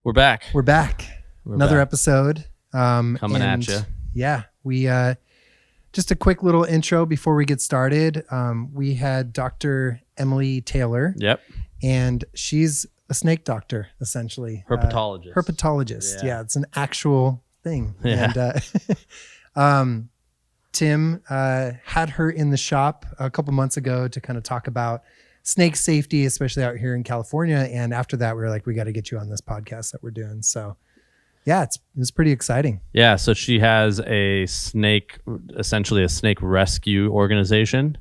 We're back. Another episode. Coming at you. Yeah. We just a quick little intro before we get started. We had Dr. Emily Taylor. Yep. And she's a snake doctor, essentially. Herpetologist. Herpetologist. Yeah, it's an actual thing. Yeah. And Tim had her in the shop a couple months ago to kind of talk about snake safety, especially out here in California. And after that, we were like, we got to get you on this podcast that we're doing. So yeah, it's pretty exciting. Yeah. So she has essentially a snake rescue organization.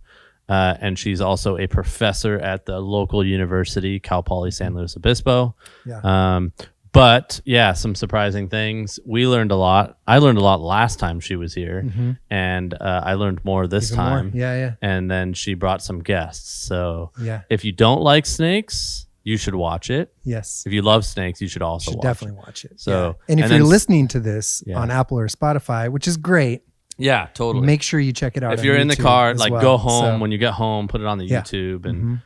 And she's also a professor at the local university, Cal Poly San Luis Obispo. Yeah. But yeah, some surprising things. We learned a lot. I learned a lot last time she was here, and I learned more this Even time. more. Yeah. And then she brought some guests. So Yeah. if you don't like snakes, you should watch it. Yes. If you love snakes, you should also You should watch definitely it. watch it. So, yeah. And if then you're listening to this Yeah. on Apple or Spotify, which is great, yeah, totally. make sure you check it out. If on you're in the YouTube car, as like well. go home. So, When you get home, put it on the Yeah. YouTube. And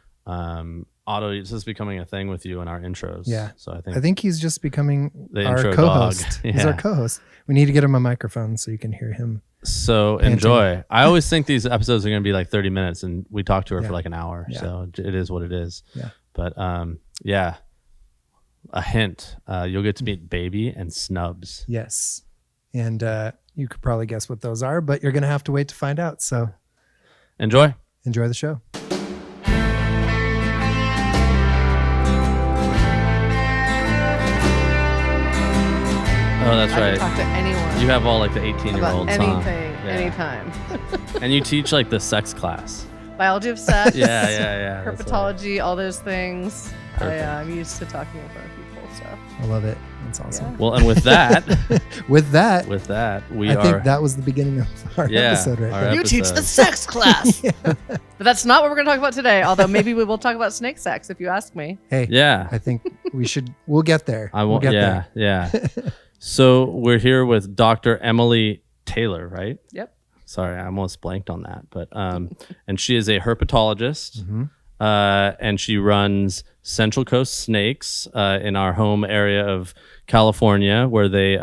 Otto, this is becoming a thing with you in our intros. Yeah. So I think he's just becoming The our intro co-host. dog. He's Yeah. our co-host. We need to get him a microphone so you can hear him. So panting. enjoy. I always think these episodes are going to be like 30 minutes, and we talked to her Yeah. for like an hour. Yeah. So it is what it is. Yeah. But yeah, a hint. You'll get to meet Baby and Snubs. Yes. And you could probably guess what those are, but you're going to have to wait to find out. So Enjoy. enjoy the show. Oh, that's I right. can talk to anyone You have all like the about 18-year-olds, anything, huh? Yeah. anytime. And you teach like the sex class. Biology of sex, Yeah. That's right. herpetology, all those things. Perfect. I'm used to talking in front of people, so. I love it. That's awesome. Yeah. Well, and with that, With that, we I are. think that was the beginning of our Yeah, episode right our there. You teach the episode. sex class. But that's not what we're going to talk about today, although maybe we will talk about snake sex if you ask me. Hey, Yeah. I think we'll get there. I won't. We'll get Yeah, there. yeah. So we're here with Dr. Emily Taylor, right? Yep. Sorry, I almost blanked on that. But and she is a herpetologist, Mhm. and she runs Central Coast Snakes in our home area of California, where they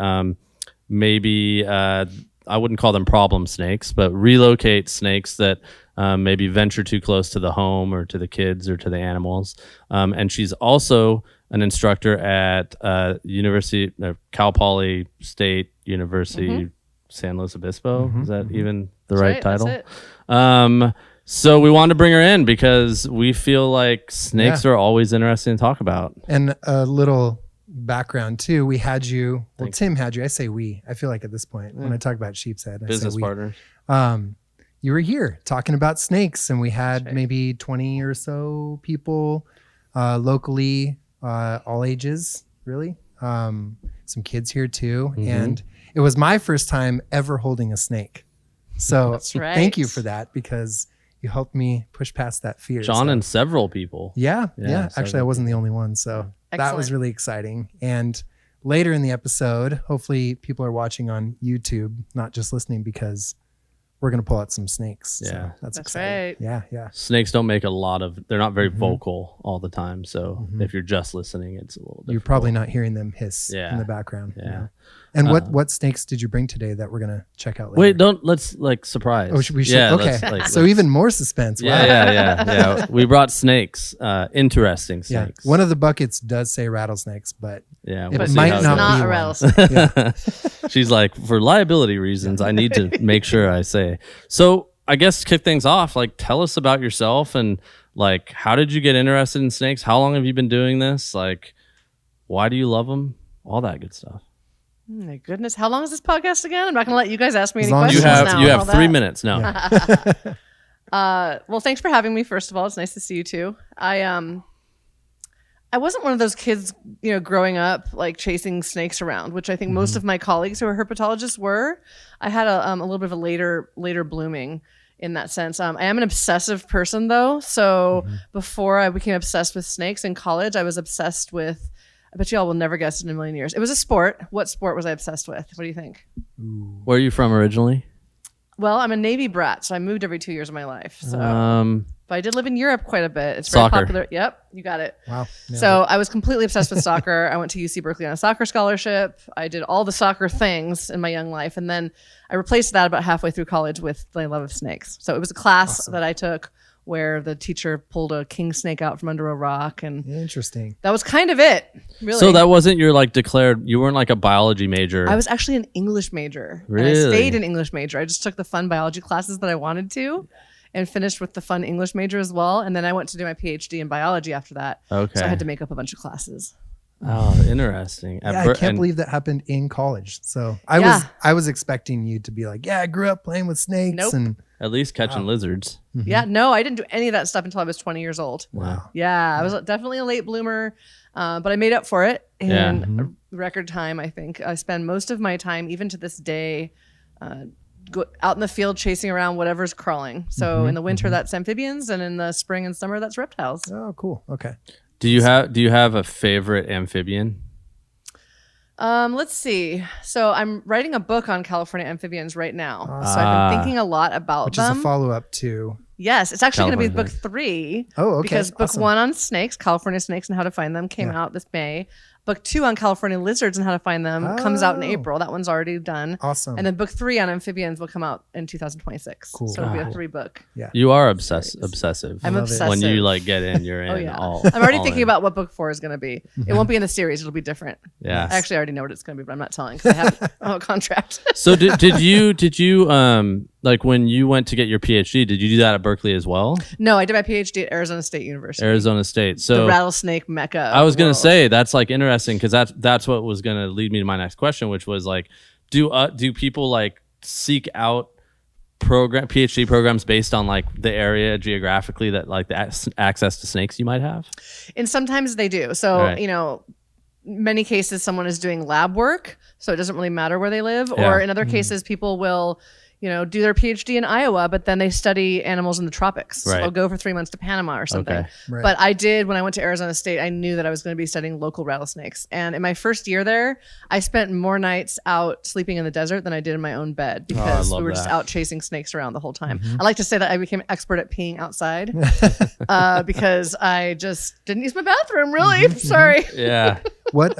maybe I wouldn't call them problem snakes, but relocate snakes that maybe venture too close to the home or to the kids or to the animals. And she's also an instructor at University Cal Poly State University, San Luis Obispo. Is that even the That's right title? That's it. So we wanted to bring her in because we feel like snakes are always interesting to talk about. And a little background too. We had you. Well, Thanks. Tim had you. I say we. I feel like at this point when I talk about sheep's head, I Business say we. partners. You were here talking about snakes, and we had That's right. maybe 20 or so people locally, all ages, really. Some kids here too, and it was my first time ever holding a snake. So That's right. thank you for that, because you helped me push past that fear. John So- and several people. yeah. Yeah, Actually, I several wasn't the only one. So that was Excellent. really exciting. And later in the episode, hopefully people are watching on YouTube, not just listening, because we're going to pull out some snakes. Yeah. So that's That's exciting. right. Yeah. Snakes don't make they're not very vocal all the time. So if you're just listening, it's a little different. You're probably not hearing them hiss Yeah. in the background. Yeah. And what snakes did you bring today that we're going to check out later? Wait, let's surprise. Oh, we should. Yeah, okay. let's, So even more suspense. Wow. Yeah. We brought snakes, interesting Yeah. snakes. One of the buckets does say rattlesnakes, but yeah, it we'll see might how it not goes. not be a one. rattlesnake. Yeah. She's like, for liability reasons, I need to make sure I say. So I guess to kick things off, like tell us about yourself and like how did you get interested in snakes? How long have you been doing this? Like, why do you love them? All that good stuff. My goodness. How long is this podcast again? I'm not going to let you guys ask me As any long as You questions Questions now. have and all 3 that. minutes. No. Well, thanks for having me. First of all, it's nice to see you too. I wasn't one of those kids, growing up like chasing snakes around, which I think most of my colleagues who are herpetologists were. I had a little bit of a later blooming in that sense. I am an obsessive person though, so before I became obsessed with snakes in college, I was obsessed with. I bet you all will never guess it in a million years. It was a sport. What sport was I obsessed with? What do you think? Where are you from originally? Well, I'm a Navy brat, so I moved every 2 years of my life. So, but I did live in Europe quite a bit. It's very Soccer. popular. Yep, you got it. Wow. Nailed So it. I was completely obsessed with soccer. I went to UC Berkeley on a soccer scholarship. I did all the soccer things in my young life, and then I replaced that about halfway through college with my love of snakes. So it was a class that I took where the teacher pulled a king snake out from under a rock, and Interesting. that was kind of it. Really. So that wasn't your like declared. You weren't like a biology major. I was actually an English major. Really? And I stayed an English major. I just took the fun biology classes that I wanted to and finished with the fun English major as well. And then I went to do my PhD in biology after that. Okay. So I had to make up a bunch of classes. Oh, interesting. Yeah, I can't believe that happened in college. So I was expecting you to be like, yeah, I grew up playing with snakes. Nope. And at least catching lizards. Yeah, no, I didn't do any of that stuff until I was 20 years old. wow. Yeah, I was definitely a late bloomer, but I made up for it in Yeah. a record time, I think. I spend most of my time, even to this day, out in the field chasing around whatever's crawling. So in the winter, that's amphibians, and in the spring and summer, that's reptiles. Oh, cool. Okay. Do you have a favorite amphibian? Let's see. So I'm writing a book on California amphibians right now. Awesome. So I've been thinking a lot about Which them. is a follow-up to. Yes, it's actually going to be California book 3. Oh, okay. Because book Awesome. 1 on snakes, California snakes and how to find them, came out this May. Book 2 on California lizards and how to find them comes out in Oh. April. That one's already done. Awesome. And then book 3 on amphibians will come out in 2026. Cool. So it'll be a Cool. 3-book. Yeah. You are obsessive. I'm love it. obsessive. When you like get in, you're in. Oh yeah. All, I'm already all thinking in. about what book 4 is going to be. It won't be in the series. It'll be different. Yeah. I actually already know what it's going to be, but I'm not telling because I have a contract. So did you like when you went to get your PhD? Did you do that at Berkeley as well? No, I did my PhD at Arizona State University. Arizona State. The So rattlesnake mecca. I was gonna world. say that's like interesting because that's what was gonna lead me to my next question, which was like, do people like seek out PhD programs based on like the area geographically that like the access to snakes you might have? And sometimes they do. So, Right. Many cases someone is doing lab work, so it doesn't really matter where they live. Yeah. Or in other cases, people will, do their PhD in Iowa, but then they study animals in the tropics. So Right. they'll go for 3 months to Panama or something. Okay. Right. But I did, when I went to Arizona State, I knew that I was going to be studying local rattlesnakes. And in my first year there, I spent more nights out sleeping in the desert than I did in my own bed because love we were just that. out chasing snakes around the whole time. I like to say that I became expert at peeing outside because I just didn't use my bathroom, really. Sorry. Yeah. What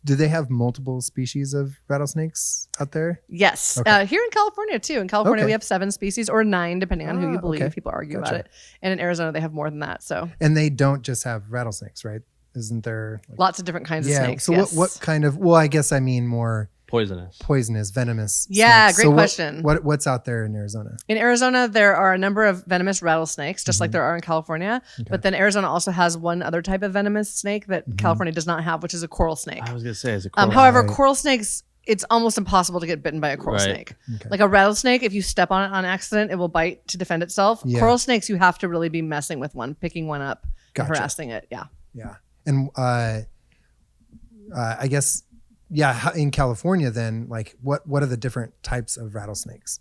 do they have multiple species of rattlesnakes out there? Yes. Okay. Here in California, too. In California, Okay. we have 7 species or 9, depending on who you believe. okay. People argue about Gotcha. it. And in Arizona, they have more than that. So And they don't just have rattlesnakes, right? Isn't there? Like, lots of different kinds of yeah. snakes. So yes. what kind of? Well, I guess I mean more Poisonous. poisonous, venomous. Yeah, snakes. great So question. What's out there in Arizona? In Arizona, there are a number of venomous rattlesnakes, just like Mm-hmm. there are in California. But then Arizona also has one other type of venomous snake that Mm-hmm. California does not have, which is a coral snake. I was gonna say it's a coral. However, Right. coral snakes, it's almost impossible to get bitten by a coral Right. snake. Okay. Like a rattlesnake, if you step on it on accident, it will bite to defend itself. Yeah. Coral snakes, you have to really be messing with one, picking one up, and Gotcha. harassing it. Yeah. Yeah. And I guess, yeah, in California, then, like, what are the different types of rattlesnakes?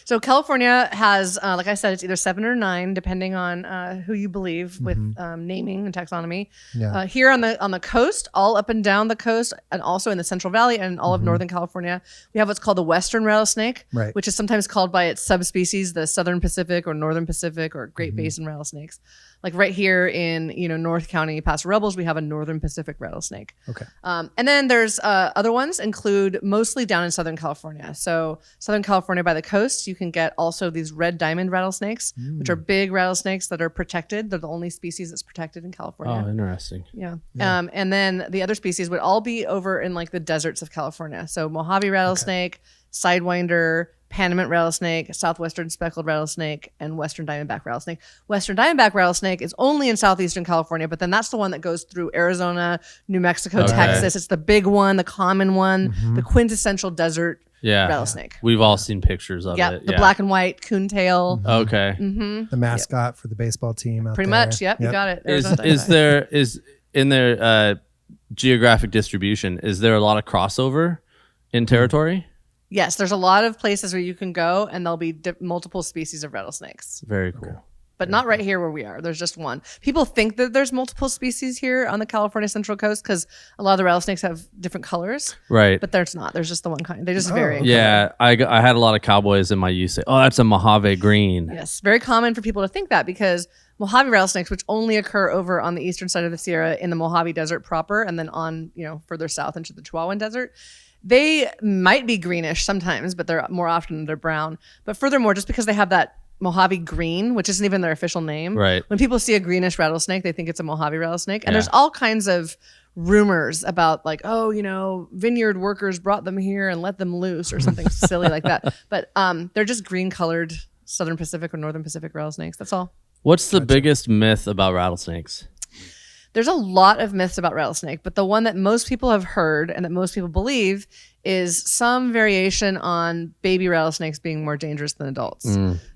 So California has, like I said, it's either 7 or 9, depending on who you believe with naming and taxonomy. Yeah. Here on the coast, all up and down the coast, and also in the Central Valley and all of Northern California, we have what's called the Western rattlesnake, Right. which is sometimes called by its subspecies, the Southern Pacific or Northern Pacific or Great Basin rattlesnakes. Like right here in North County, Paso Robles, we have a Northern Pacific rattlesnake. Okay. And then there's other ones include mostly down in Southern California. So Southern California by the coast, you can get also these red diamond rattlesnakes, which are big rattlesnakes that are protected. They're the only species that's protected in California. Oh, interesting. Yeah. And then the other species would all be over in like the deserts of California. So Mojave rattlesnake, Sidewinder, Panamint rattlesnake, southwestern speckled rattlesnake, and western diamondback rattlesnake. Western diamondback rattlesnake is only in southeastern California, but then that's the one that goes through Arizona, New Mexico, Okay. Texas. It's the big one, the common one, Mm-hmm. the quintessential desert Yeah. rattlesnake. We've all seen pictures of Yeah, it. the black and white coontail. Okay. The mascot for the baseball team out Pretty there. much. Yep, you got it. Is Arizona is diamondback. there is in their geographic distribution? Is there a lot of crossover in territory? Yes, there's a lot of places where you can go, and there'll be multiple species of rattlesnakes. Very cool. but not right here where we are. There's just one. People think that there's multiple species here on the California Central Coast because a lot of the rattlesnakes have different colors, Right. but there's not. There's just the one kind. They just vary. okay. Yeah, I had a lot of cowboys in my youth say, "Oh, that's a Mojave green." Yes, very common for people to think that because Mojave rattlesnakes, which only occur over on the eastern side of the Sierra in the Mojave Desert proper, and then on further south into the Chihuahuan Desert, they might be greenish sometimes, but they're more often they're brown. But furthermore, just because they have that Mojave green, which isn't even their official name, Right. when people see a greenish rattlesnake, they think it's a Mojave rattlesnake, and Yeah. there's all kinds of rumors about like, vineyard workers brought them here and let them loose or something silly like that. But they're just green colored Southern Pacific or Northern Pacific rattlesnakes. That's all. What's the biggest myth about rattlesnakes? There's a lot of myths about rattlesnake, but the one that most people have heard and that most people believe is some variation on baby rattlesnakes being more dangerous than adults.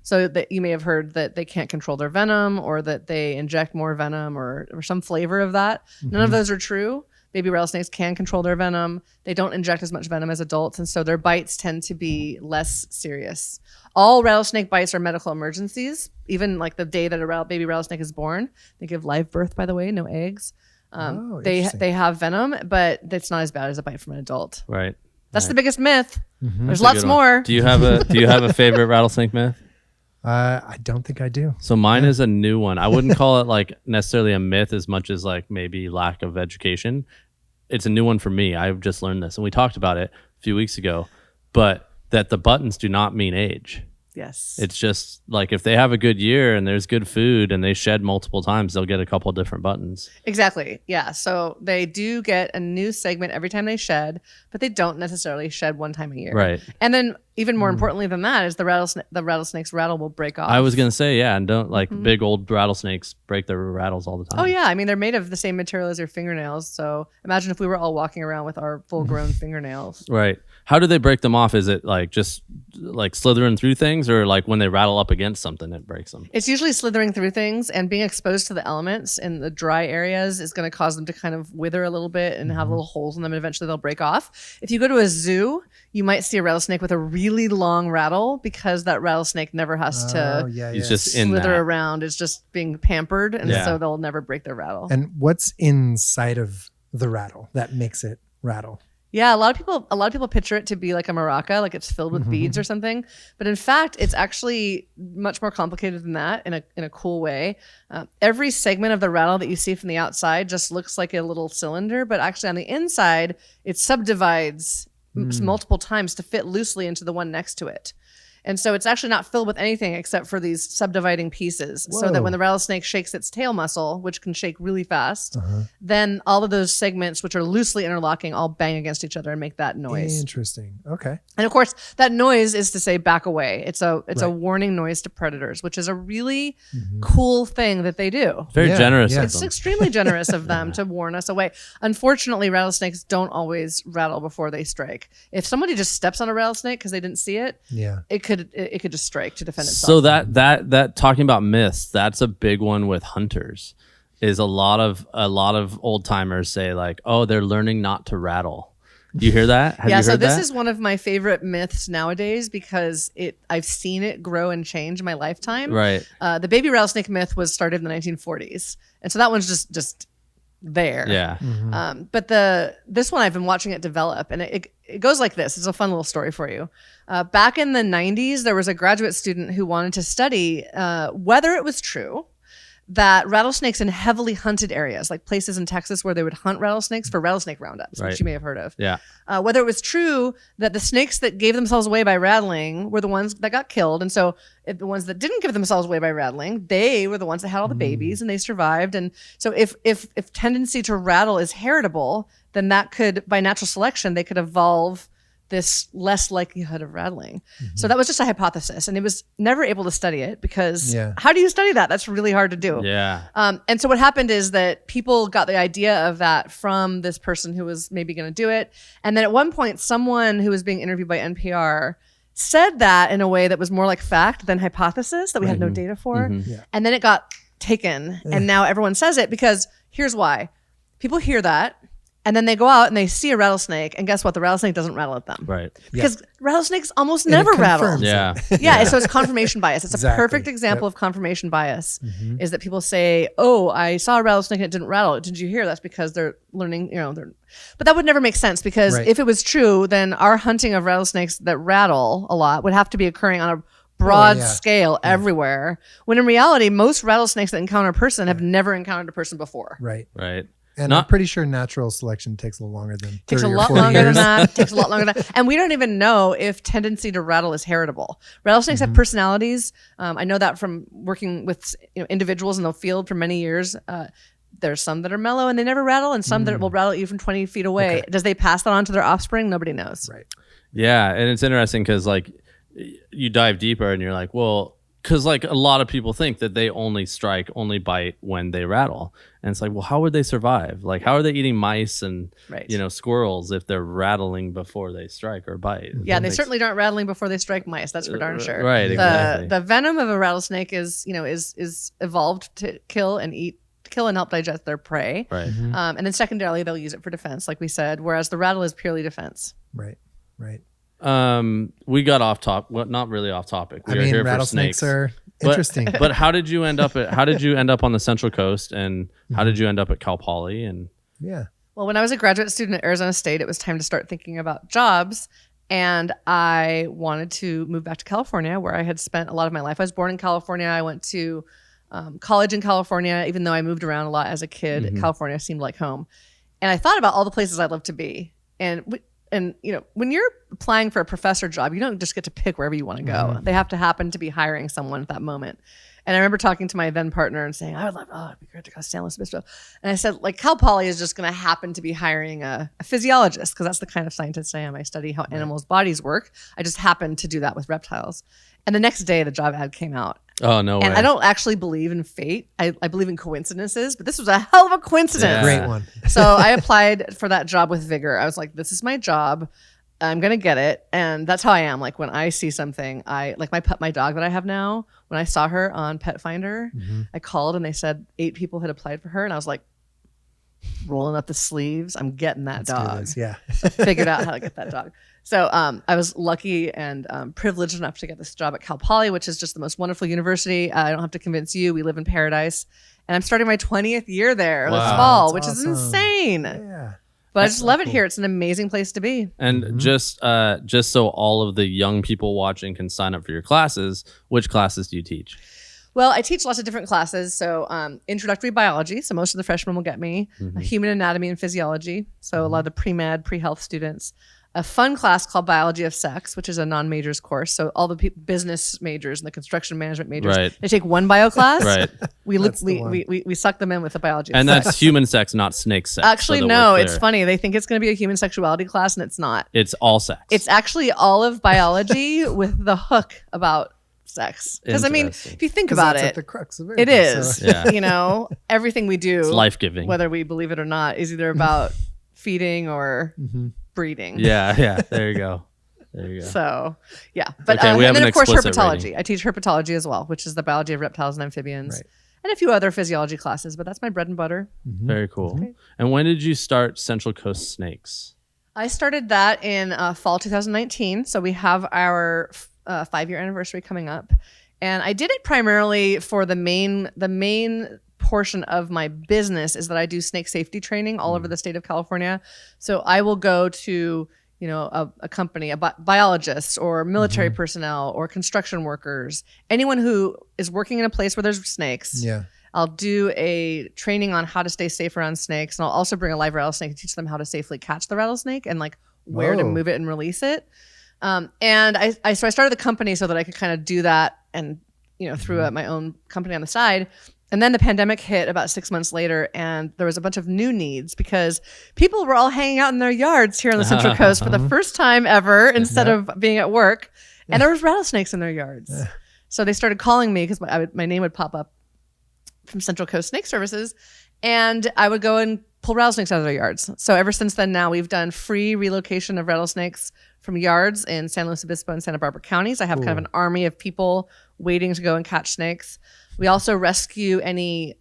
So that you may have heard that they can't control their venom or that they inject more venom or some flavor of that. None of those are true. Baby rattlesnakes can control their venom. They don't inject as much venom as adults, and so their bites tend to be less serious. All rattlesnake bites are medical emergencies. Even like the day that a baby rattlesnake is born, they give live birth, by the way, no eggs. Interesting. They have venom, but it's not as bad as a bite from an adult. Right. That's the biggest myth. There's That's a lots good one. more. Do you have a favorite rattlesnake myth? I don't think I do. So mine is a new one. I wouldn't call it like necessarily a myth as much as like maybe lack of education. It's a new one for me. I've just learned this, and we talked about it a few weeks ago. But that the buttons do not mean age. Yes. It's just like if they have a good year and there's good food and they shed multiple times, they'll get a couple different buttons. Exactly. Yeah. So they do get a new segment every time they shed, but they don't necessarily shed one time a year. Right. And then even more importantly than that is the rattlesnake's rattle will break off. I was gonna say, yeah, and don't like big old rattlesnakes break their rattles all the time. Oh yeah, I mean they're made of the same material as your fingernails. So imagine if we were all walking around with our full-grown fingernails. Right. How do they break them off? Is it like just like slithering through things, or like when they rattle up against something, it breaks them? It's usually slithering through things, and being exposed to the elements in the dry areas is going to cause them to kind of wither a little bit and have little holes in them, and eventually they'll break off. If you go to a zoo, you might see a rattlesnake with a really long rattle because that rattlesnake never has to He's just in slither that. around. It's just being pampered, and Yeah. so they'll never break their rattle. And what's inside of the rattle that makes it rattle? Yeah, a lot of people picture it to be like a maraca, like it's filled with beads or something. But in fact, it's actually much more complicated than that in a cool way. Every segment of the rattle that you see from the outside just looks like a little cylinder, but actually on the inside, it subdivides multiple times to fit loosely into the one next to it. And so it's actually not filled with anything except for these subdividing pieces. So that when the rattlesnake shakes its tail muscle, which can shake really fast, then all of those segments, which are loosely interlocking, all bang against each other and make that noise. Interesting. Okay. And of course, that noise is to say back away. It's a warning noise to predators, which is a really cool thing that they do. Very Yeah, generous. yeah. Of It's them. extremely generous of them to warn us away. Unfortunately, rattlesnakes don't always rattle before they strike. If somebody just steps on a rattlesnake because they didn't see it, Yeah. it could just strike to defend itself. So that talking about myths, that's a big one with hunters. Is a lot of old timers say like, oh, they're learning not to rattle. Do you hear that? Have you heard so this that? is one of my favorite myths nowadays because I've seen it grow and change in my lifetime. Right. The baby rattlesnake myth was started in the 1940s, and so that one's just there. Yeah. But this one I've been watching it develop, and it goes like this. It's a fun little story for you. Back in the 90s, there was a graduate student who wanted to study whether it was true that rattlesnakes in heavily hunted areas, like places in Texas where they would hunt rattlesnakes for rattlesnake roundups, Right. which you may have heard of. Yeah. Whether it was true that the snakes that gave themselves away by rattling were the ones that got killed. And so the ones that didn't give themselves away by rattling, they were the ones that had all the babies and they survived. And so if tendency to rattle is heritable, then that could, by natural selection, they could evolve this less likelihood of rattling. So that was just a hypothesis, and it was never able to study it because how do you study that? That's really hard to do. Yeah. And so what happened is that people got the idea of that from this person who was maybe going to do it. And then at one point, someone who was being interviewed by NPR said that in a way that was more like fact than hypothesis that we had no data for. And then it got taken. And now everyone says it because here's why. People hear that And then they go out and they see a rattlesnake, and guess what? The rattlesnake doesn't rattle at them. Right. Because rattlesnakes almost And it never rattle. confirms Yeah. Yeah, so it's confirmation bias. It's a Exactly. perfect example of confirmation bias. Is that people say, "Oh, I saw a rattlesnake and it didn't rattle. Did you hear?" That's because they're learning. But that would never make sense, because Right. if it was true, then our hunting of rattlesnakes that rattle a lot would have to be occurring on a broad yeah. scale everywhere. When in reality, most rattlesnakes that encounter a person have never encountered a person before. Right. Right. And I'm pretty sure natural selection takes a little longer than 30 Takes a or lot 40 longer years. than that. Takes a lot longer than that. And we don't even know if tendency to rattle is heritable. Rattlesnakes have personalities. I know that from working with individuals in the field for many years. There's some that are mellow and they never rattle, and some that will rattle at you from 20 feet away. Okay. Does they pass that on to their offspring? Nobody knows. Right. Yeah, and it's interesting because like you dive deeper and you're like, well, because like a lot of people think that they only bite when they rattle, and it's like, well, how would they survive? Like, how are they eating mice and Right. squirrels if they're rattling before they strike or bite? Yeah, That they makes- certainly aren't rattling before they strike mice. That's for darn sure. right, exactly. The venom of a rattlesnake is evolved to kill and help digest their prey. Right. And then secondarily, they'll use it for defense, like we said, whereas the rattle is purely defense. Right. Right. We got off topic. Well, not really off topic. We I are mean, here for rattlesnakes snakes. are But- interesting. But how did you end up on the Central Coast, and how did you end up at Cal Poly? And Yeah. Well, when I was a graduate student at Arizona State, it was time to start thinking about jobs. And I wanted to move back to California, where I had spent a lot of my life. I was born in California. I went to college in California. Even though I moved around a lot as a kid, California seemed like home. And I thought about all the places I'd love to be. And when you're applying for a professor job, you don't just get to pick wherever you want to go. They have to happen to be hiring someone at that moment. And I remember talking to my then partner and saying, it'd be great to go to San Luis Obispo. And I said, like, Cal Poly is just going to happen to be hiring a physiologist, because that's the kind of scientist I am. I study how animals' bodies work. I just happen to do that with reptiles. And the next day, the job ad came out. oh no way! And I don't actually believe in fate. I believe in coincidences, but this was a hell of a coincidence. Yeah. Great one. So I applied for that job with vigor. I was like, this is my job. I'm going to get it. And that's how I am. Like, when I see something, like my dog that I have now, when I saw her on Pet Finder, I called and they said 8 people had applied for her. And I was like, rolling up the sleeves, I'm getting that Let's do dog. this. Yeah. Figured out how to get that dog. So I was lucky and privileged enough to get this job at Cal Poly, which is just the most wonderful university. I don't have to convince you. We live in paradise. And I'm starting my 20th year there this Wow. fall, That's which is awesome. insane. Yeah. But I just love it cool. here. It's an amazing place to be. And just so all of the young people watching can sign up for your classes, which classes do you teach? Well, I teach lots of different classes. So introductory biology. So most of the freshmen will get me. Human anatomy and physiology. So a lot of the pre-med, pre-health students. A fun class called Biology of Sex, which is a non-majors course. So all the business majors and the construction management majors, Right. they take one bio class. Right. We look, That's the one. we suck them in with the biology of And sex. that's human sex, not snake sex. Actually, so that no, we're it's clear. funny. They think it's going to be a human sexuality class, and it's not. It's all sex. It's actually all of biology with the hook about sex. Because I mean, Interesting. if you think 'Cause about that's at it, the crux of it is. Yeah. You know, everything we do, It's life giving. whether we believe it or not, is either about feeding or breeding. Yeah. There you go. So, yeah. But Okay, we have and then an of course explicit herpetology. rating. I teach herpetology as well, which is the biology of reptiles and amphibians. Right. And a few other physiology classes, but that's my bread and butter. Very cool. And when did you start Central Coast Snakes? I started that in fall 2019. So we have our 5-year anniversary coming up. And I did it primarily for the main portion of my business is that I do snake safety training all over the state of California. So I will go to, a company, a biologist or military personnel or construction workers, anyone who is working in a place where there's snakes. Yeah. I'll do a training on how to stay safe around snakes, and I'll also bring a live rattlesnake and teach them how to safely catch the rattlesnake and like where to Whoa. move it and release it. And I started the company so that I could kind of do that and through my own company on the side. And then the pandemic hit about 6 months later, and there was a bunch of new needs because people were all hanging out in their yards here on the Central Coast for the first time ever instead of being at work, and there was rattlesnakes in their yards. So they started calling me because my name would pop up from Central Coast Snake Services, and I would go and pull rattlesnakes out of their yards. So ever since then, now we've done free relocation of rattlesnakes from yards in San Luis Obispo and Santa Barbara counties. I have kind of an army of people waiting to go and catch snakes. We also rescue any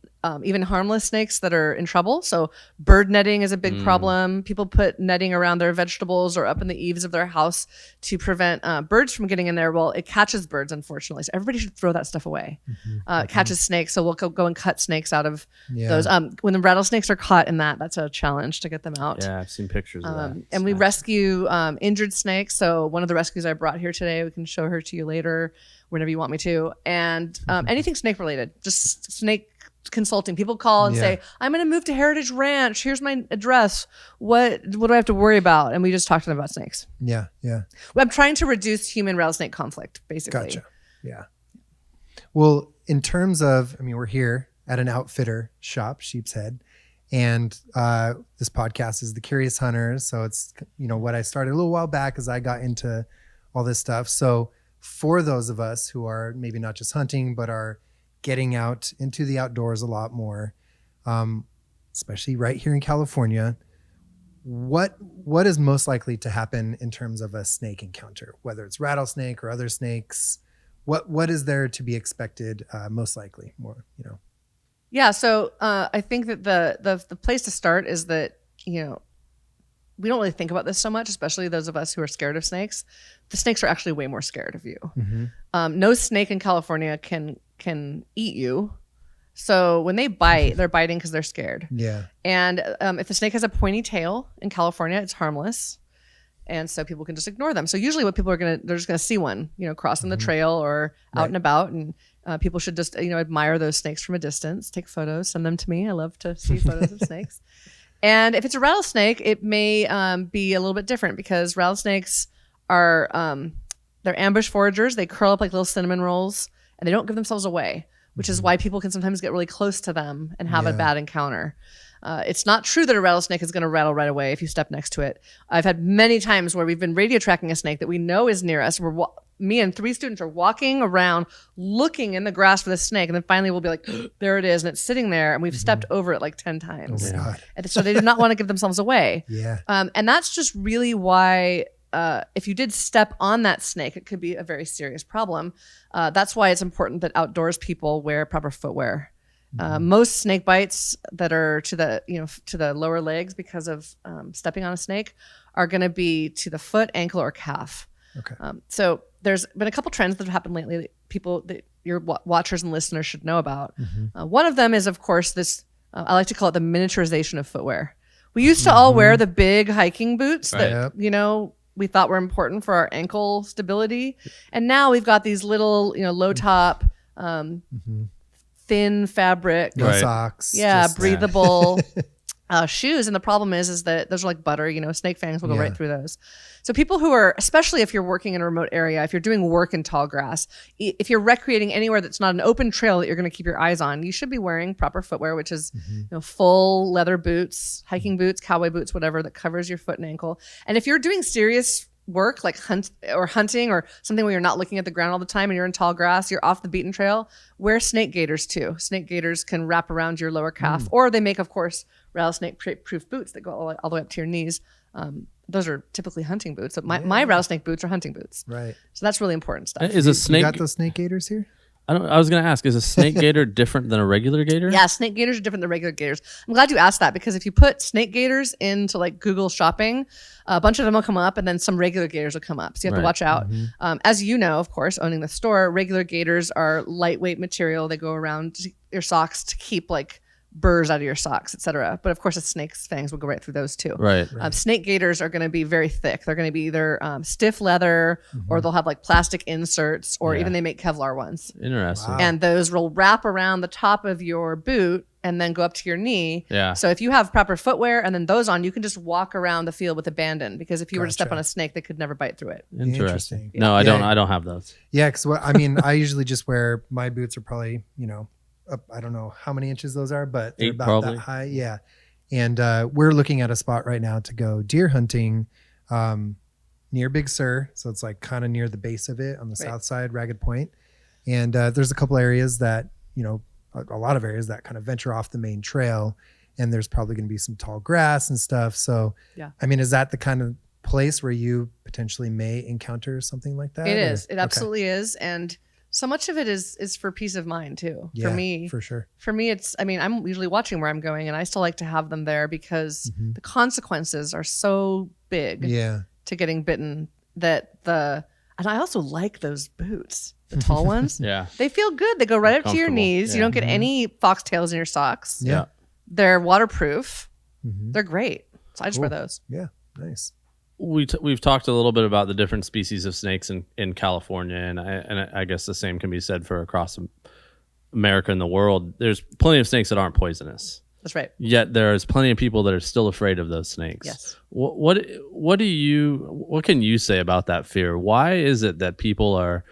even harmless snakes that are in trouble. So bird netting is a big problem. People put netting around their vegetables or up in the eaves of their house to prevent birds from getting in there. Well, it catches birds, unfortunately. So everybody should throw that stuff away. It catches snakes. So we'll go and cut snakes out of those. When the rattlesnakes are caught in that, that's a challenge to get them out. Yeah, I've seen pictures of that. And we rescue injured snakes. So one of the rescues I brought here today, we can show her to you later, whenever you want me to. And anything snake related, just snake consulting. People call and say, I'm going to move to Heritage Ranch. Here's my address. What do I have to worry about? And we just talk to them about snakes. Yeah. I'm trying to reduce human rattlesnake conflict, basically. Gotcha. Yeah. Well, in terms of, we're here at an outfitter shop, Sheepshead, and this podcast is The Curious Hunter. So it's, what I started a little while back as I got into all this stuff. So for those of us who are maybe not just hunting, but are getting out into the outdoors a lot more, especially right here in California, what is most likely to happen in terms of a snake encounter, whether it's rattlesnake or other snakes? What is there to be expected most likely? More, Yeah, so I think that the place to start is that, we don't really think about this so much, especially those of us who are scared of snakes. The snakes are actually way more scared of you. No snake in California can eat you. So when they bite, they're biting because they're scared. Yeah. And if the snake has a pointy tail in California, it's harmless. And so people can just ignore them. So usually what people are they're just gonna see one, crossing the trail or out and about. And people should just, admire those snakes from a distance, take photos, send them to me. I love to see photos of snakes. And if it's a rattlesnake, it may be a little bit different because rattlesnakes are, they're ambush foragers. They curl up like little cinnamon rolls and they don't give themselves away, which is why people can sometimes get really close to them and have a bad encounter. It's not true that a rattlesnake is going to rattle right away if you step next to it. I've had many times where we've been radio tracking a snake that we know is near us. Me and 3 students are walking around looking in the grass for the snake. And then finally we'll be like, there it is. And it's sitting there and we've stepped over it like 10 times. Oh my God. And so they do not want to give themselves away. Yeah. And that's just really why if you did step on that snake, it could be a very serious problem. That's why it's important that outdoors people wear proper footwear. Most snake bites that are to the lower legs because of stepping on a snake are going to be to the foot, ankle, or calf. Okay. So there's been a couple trends that have happened lately that people that your watchers and listeners should know about. One of them is, of course, this. I like to call it the miniaturization of footwear. We used to all wear the big hiking boots that we thought were important for our ankle stability, and now we've got these little low top. Thin fabric, no socks, breathable shoes. And the problem is that those are like butter, snake fangs will go right through those. So people who are, especially if you're working in a remote area, if you're doing work in tall grass, if you're recreating anywhere that's not an open trail that you're going to keep your eyes on, you should be wearing proper footwear, which is full leather boots, hiking boots, cowboy boots, whatever that covers your foot and ankle. And if you're doing serious work like hunting or something where you're not looking at the ground all the time and you're in tall grass, you're off the beaten trail, wear snake gaiters too. Snake gaiters can wrap around your lower calf, or they make, of course, rattlesnake proof boots that go all the way up to your knees. Those are typically hunting boots. So my rattlesnake boots are hunting boots. Right. So that's really important stuff. Is a snake? You got those snake gaiters here? I was going to ask, is a snake gaiter different than a regular gaiter? Yeah, snake gaiters are different than regular gaiters. I'm glad you asked that because if you put snake gaiters into like Google shopping, a bunch of them will come up and then some regular gaiters will come up. So you have to watch out. As you know, of course, owning the store, regular gaiters are lightweight material. They go around your socks to keep like burrs out of your socks, etc. But of course, a snake's fangs will go right through those too. Right. Snake gaiters are going to be very thick. They're going to be either stiff leather, or they'll have like plastic inserts, or even they make Kevlar ones. Interesting. Wow. And those will wrap around the top of your boot and then go up to your knee. Yeah. So if you have proper footwear and then those on, you can just walk around the field with abandon. Because if you were to step on a snake, they could never bite through it. Interesting. No, I don't have those. Yeah, because I usually just wear, my boots are probably up, I don't know how many inches those are, but they're 8 about probably. that high. Yeah. And we're looking at a spot right now to go deer hunting near Big Sur. So it's like kind of near the base of it on the south side, Ragged Point. And there's a couple areas that, a lot of areas that kind of venture off the main trail. And there's probably going to be some tall grass and stuff. So, is that the kind of place where you potentially may encounter something like that? It is. It absolutely is. And So much of it is for peace of mind too. Yeah, For me, for sure. For me, it's, I mean, I'm usually watching where I'm going and I still like to have them there because the consequences are so big Yeah. to getting bitten and I also like those boots, the tall ones. Yeah. They feel good. They go right up to your Comfortable. knees. You Yeah. don't get any foxtails in your socks. Yeah. They're waterproof. Mhm. They're great. So I just wear Cool. those. Yeah. Nice. We've talked a little bit about the different species of snakes in California, and I guess the same can be said for across America and the world. There's plenty of snakes that aren't poisonous. That's right. Yet there's plenty of people that are still afraid of those snakes. Yes. What can you say about that fear? Why is it that people are?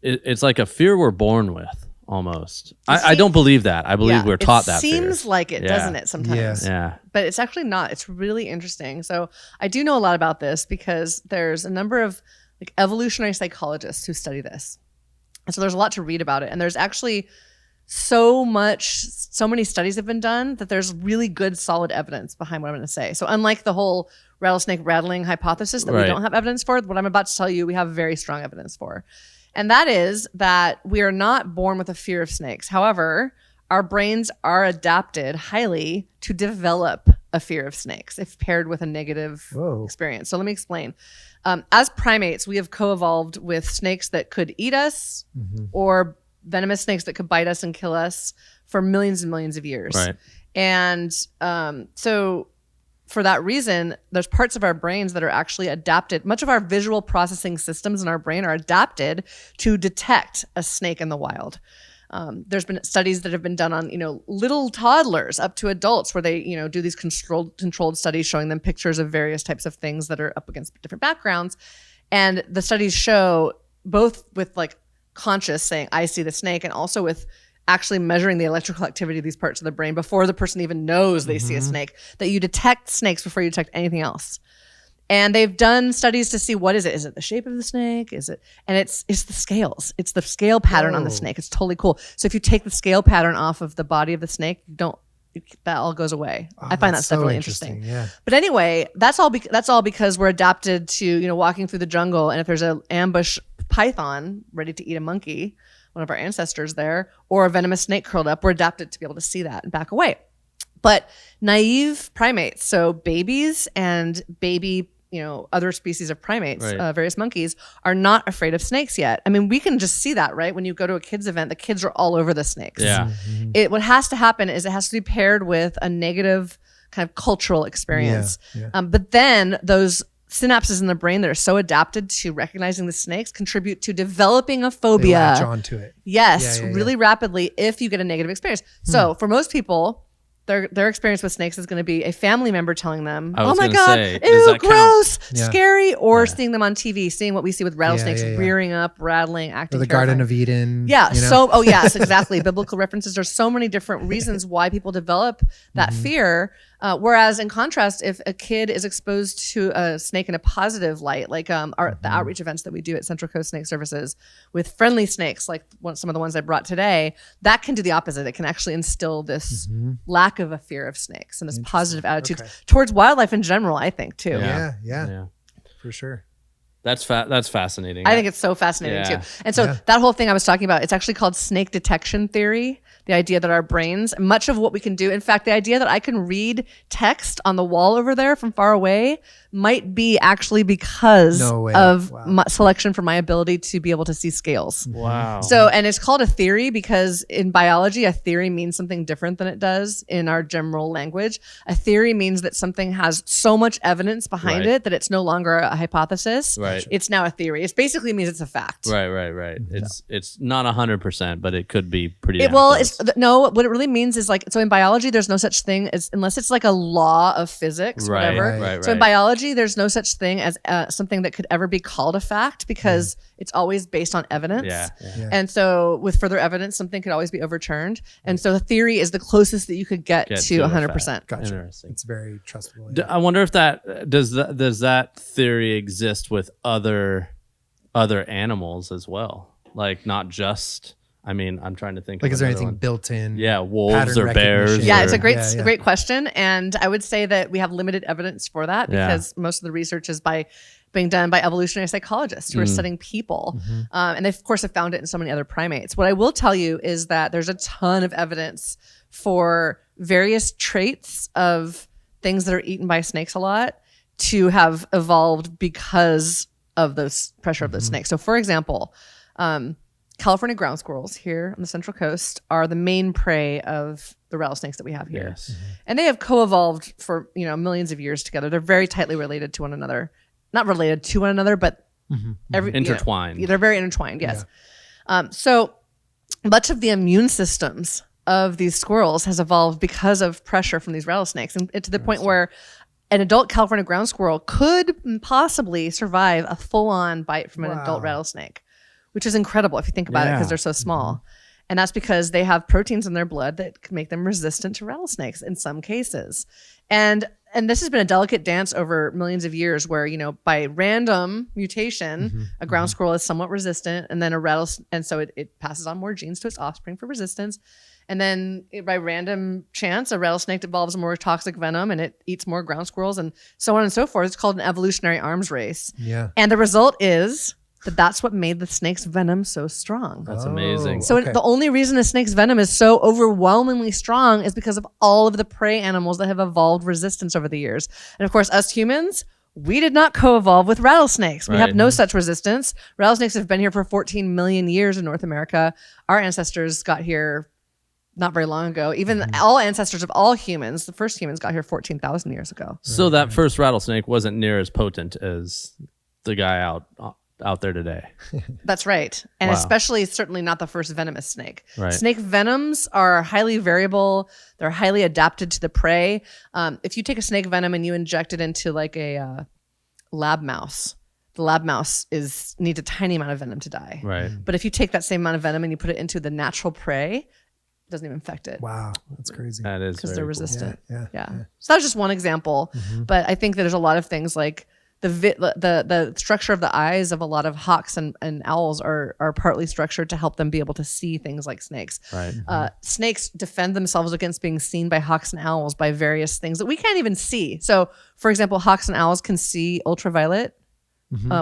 It's like a fear we're born with almost. I don't believe that. I believe we're taught that. It seems fear. like it, Yeah. doesn't it? Sometimes. Yeah. But it's actually not. It's really interesting. So I do know a lot about this because there's a number of like evolutionary psychologists who study this. And so there's a lot to read about it. And there's actually so many studies have been done that there's really good solid evidence behind what I'm going to say. So unlike the whole rattlesnake rattling hypothesis that we Right. don't have evidence for, what I'm about to tell you, we have very strong evidence for. And that is that we are not born with a fear of snakes. However, our brains are adapted highly to develop a fear of snakes if paired with a negative Whoa. experience. So let me explain. As primates, we have co-evolved with snakes that could eat us or venomous snakes that could bite us and kill us for millions and millions of years. Right. And so for that reason, there's parts of our brains that are actually adapted. Much of our visual processing systems in our brain are adapted to detect a snake in the wild. There's been studies that have been done on, little toddlers up to adults where they, do these controlled studies showing them pictures of various types of things that are up against different backgrounds. And the studies show both with like conscious saying, I see the snake, and also with actually measuring the electrical activity of these parts of the brain before the person even knows they see a snake, that you detect snakes before you detect anything else. And they've done studies to see what is it? Is it the shape of the snake? Is it? And it's the scales. It's the scale pattern on the snake. It's totally cool. So if you take the scale pattern off of the body of the snake, that all goes away. I find that's so definitely interesting. Yeah. But anyway, that's all because we're adapted to, walking through the jungle, and if there's an ambush python ready to eat a monkey, one of our ancestors there, or a venomous snake curled up, we're adapted to be able to see that and back away. But naive primates, so babies and baby, other species of primates, Right. Various monkeys, are not afraid of snakes yet. I mean, we can just see that, right? When you go to a kids event, the kids are all over the snakes. Yeah. What has to happen is it has to be paired with a negative kind of cultural experience. Yeah. But then those synapses in the brain that are so adapted to recognizing the snakes contribute to developing a They phobia. latch onto it. Yes, Yeah. really rapidly if you get a negative experience. So for most people, their experience with snakes is going to be a family member telling them, I "Oh was my gonna god, say, does ew, that count?" gross, Yeah. scary," or seeing them on TV, seeing what we see with rattlesnakes yeah. rearing up, rattling, Or acting. the terrifying. Garden of Eden. Yeah. you know? So, oh yes, exactly. Biblical references. There's so many different reasons why people develop that fear. Whereas in contrast, if a kid is exposed to a snake in a positive light, like the outreach events that we do at Central Coast Snake Services with friendly snakes, like some of the ones I brought today, that can do the opposite. It can actually instill this lack of a fear of snakes and this positive attitude towards wildlife in general, I think, too. Yeah. For sure. That's fascinating. I think it's so fascinating Yeah. too. And so that whole thing I was talking about, it's actually called snake detection theory. The idea that our brains, much of what we can do, in fact, the idea that I can read text on the wall over there from far away might be actually because No way. of Wow. my selection for my ability to be able to see scales. Wow. So, and it's called a theory because in biology, a theory means something different than it does in our general language. A theory means that something has so much evidence behind Right. it that it's no longer a hypothesis. Right. It's now a theory. It basically means it's a fact. Right. It's not 100%, but it could be pretty. No, what it really means is like, so in biology, there's no such thing as, unless it's like a law of physics, Right, whatever. right. So in biology, there's no such thing as something that could ever be called a fact because it's always based on evidence. Yeah. And so with further evidence, something could always be overturned. And so the theory is the closest that you could get to a 100%. fact. Gotcha. Interesting. It's very trustable. I wonder if does that theory exist with other animals as well, like not just. I mean, I'm trying to think. Like, of is there another anything one. built in? Yeah, wolves pattern or bears. recognition? Yeah, or- it's a great, Yeah. great question, and I would say that we have limited evidence for that Yeah. because most of the research is being done by evolutionary psychologists who are studying people, and they of course have found it in so many other primates. What I will tell you is that there's a ton of evidence for various traits of things that are eaten by snakes a lot to have evolved because of those pressure of those snakes. So, for example, California ground squirrels here on the Central Coast are the main prey of the rattlesnakes that we have here. Yes. And they have co-evolved for, millions of years together. They're very tightly related to one another. Not related to one another, but Intertwined. they're very intertwined, yes. So much of the immune systems of these squirrels has evolved because of pressure from these rattlesnakes. And to the point where an adult California ground squirrel could possibly survive a full-on bite from an adult rattlesnake, which is incredible if you think about it, because they're so small. And that's because they have proteins in their blood that can make them resistant to rattlesnakes in some cases. And this has been a delicate dance over millions of years where, by random mutation, a ground squirrel is somewhat resistant, and then and so it passes on more genes to its offspring for resistance. And then by random chance, a rattlesnake evolves more toxic venom and it eats more ground squirrels and so on and so forth. It's called an evolutionary arms race. Yeah. And the result is that's what made the snake's venom so strong. That's amazing. So the only reason a snake's venom is so overwhelmingly strong is because of all of the prey animals that have evolved resistance over the years. And of course, us humans, we did not co-evolve with rattlesnakes. We have no such resistance. Rattlesnakes have been here for 14 million years in North America. Our ancestors got here not very long ago. Even all ancestors of all humans, the first humans got here 14,000 years ago. So that first rattlesnake wasn't near as potent as the guy out there today. That's right. And Wow. especially certainly not the first venomous snake. Right. Snake venoms are highly variable. They're highly adapted to the prey. If you take a snake venom and you inject it into like a lab mouse, the lab mouse needs a tiny amount of venom to die. Right. But if you take that same amount of venom and you put it into the natural prey, it doesn't even infect it. Wow, that's crazy. That is Because very they're cool. resistant. Yeah. So that was just one example, but I think that there's a lot of things like the structure of the eyes of a lot of hawks and owls are partly structured to help them be able to see things like snakes. Right. Snakes defend themselves against being seen by hawks and owls by various things that we can't even see. So, for example, hawks and owls can see ultraviolet,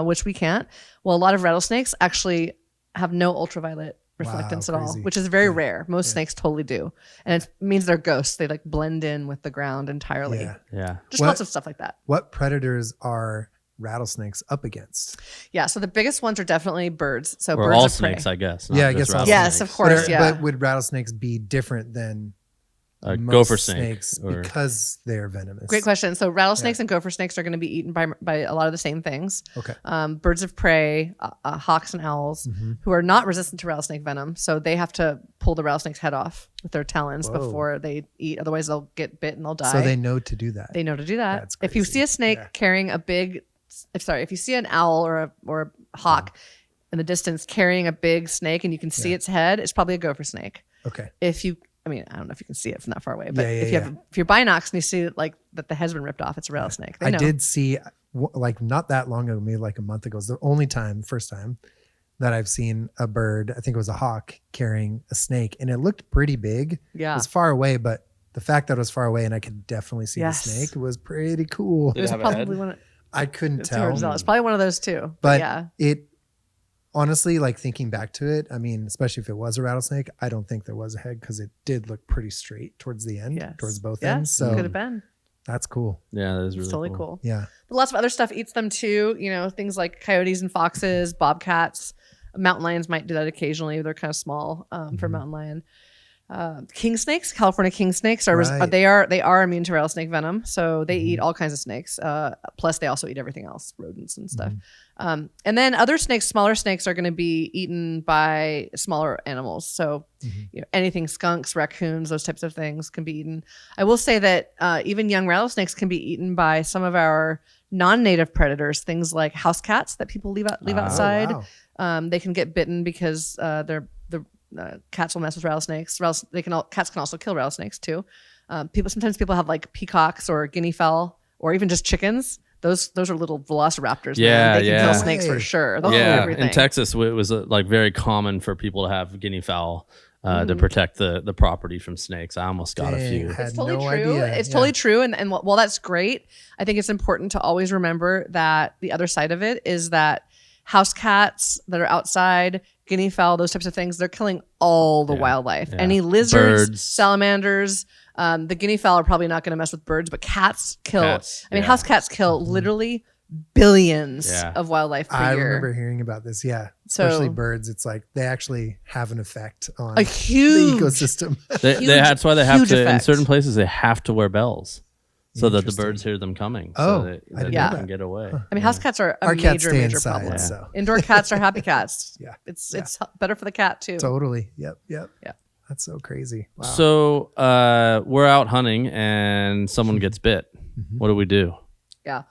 which we can't. Well, a lot of rattlesnakes actually have no ultraviolet reflectance at all, crazy. which is very rare. Most snakes totally do, and it means they're ghosts. They like blend in with the ground entirely. Yeah. Yeah. Just What- lots of stuff like that. What predators are rattlesnakes up against? Yeah, so the biggest ones are definitely birds. So Or birds all of prey. snakes, I guess. Yeah, I just guess all Yes, rattlesnakes. of course. But, yeah. but would rattlesnakes be different than most Gopher snake. snakes or- because they're venomous? Great question. So rattlesnakes and gopher snakes are going to be eaten by a lot of the same things. Okay. Birds of prey, hawks and owls, who are not resistant to rattlesnake venom. So they have to pull the rattlesnake's head off with their talons Whoa. before they eat. Otherwise, they'll get bit and they'll die. So they know to do that. They know to do that. That's If you crazy. see a snake Yeah. carrying if you see an owl or a hawk in the distance carrying a big snake and you can see its head, it's probably a gopher snake. Okay. I don't know if you can see it from that far away, but Yeah, if you're binocs and you see like that the head's been ripped off, it's a rattlesnake. They I know. did see, like not that long ago, maybe like a month ago, was the first time that I've seen a bird, I think it was a hawk, carrying a snake, and it looked pretty big. Yeah. It was far away, but the fact that it was far away and I could definitely see Yes. the snake was pretty cool. It was have a head? probably one. I couldn't It's hard to tell. tell. It's probably one of those too. But yeah, it honestly, like thinking back to it, I mean, especially if it was a rattlesnake, I don't think there was a head because it did look pretty straight towards the end, yes. towards both Yeah, ends. So could have been. that's cool. Yeah, that is It's really totally cool. Yeah. But lots of other stuff eats them too. Things like coyotes and foxes, bobcats. Mountain lions might do that occasionally. They're kind of small for mountain lion. King snakes, California king snakes Right. they are immune to rattlesnake venom, so they eat all kinds of snakes. Plus, they also eat everything else, rodents and stuff. And then other snakes, smaller snakes, are going to be eaten by smaller animals. So anything, skunks, raccoons, those types of things can be eaten. I will say that even young rattlesnakes can be eaten by some of our non-native predators, things like house cats that people leave outside. Oh, wow. They can get bitten because the cats will mess with rattlesnakes. Cats can also kill rattlesnakes too. Sometimes people have like peacocks or guinea fowl or even just chickens. those are little velociraptors. Yeah, man. They can yeah. kill snakes for Way. sure. They'll kill Yeah, everything. in Texas, it was like very common for people to have guinea fowl to protect the property from snakes. I almost got a Dang, few. had It's totally no true. idea. It's Yeah. totally true. And while that's great, I think it's important to always remember that the other side of it is that house cats that are outside, guinea fowl, those types of things, they're killing all the wildlife. yeah. Any lizards, Birds. salamanders, the guinea fowl are probably not going to mess with birds, but cats kill. Cats, I mean, yeah. house cats kill literally billions Yeah. of wildlife per I year. remember hearing about this. Yeah. So- Especially birds. It's like they actually have an effect on A the huge ecosystem. huge- That's why they have huge to, in effect. certain places, they have to wear bells so that the Interesting. birds hear them coming. Oh, so that, I that didn't they know can that. get away. I mean, house cats are a Our cats major, stay major inside, problem. so Indoor cats are happy cats. Yeah. It's better for the cat too. totally. Yep. Yeah. That's so crazy. Wow. So we're out hunting and someone gets bit. What do we do? Yeah.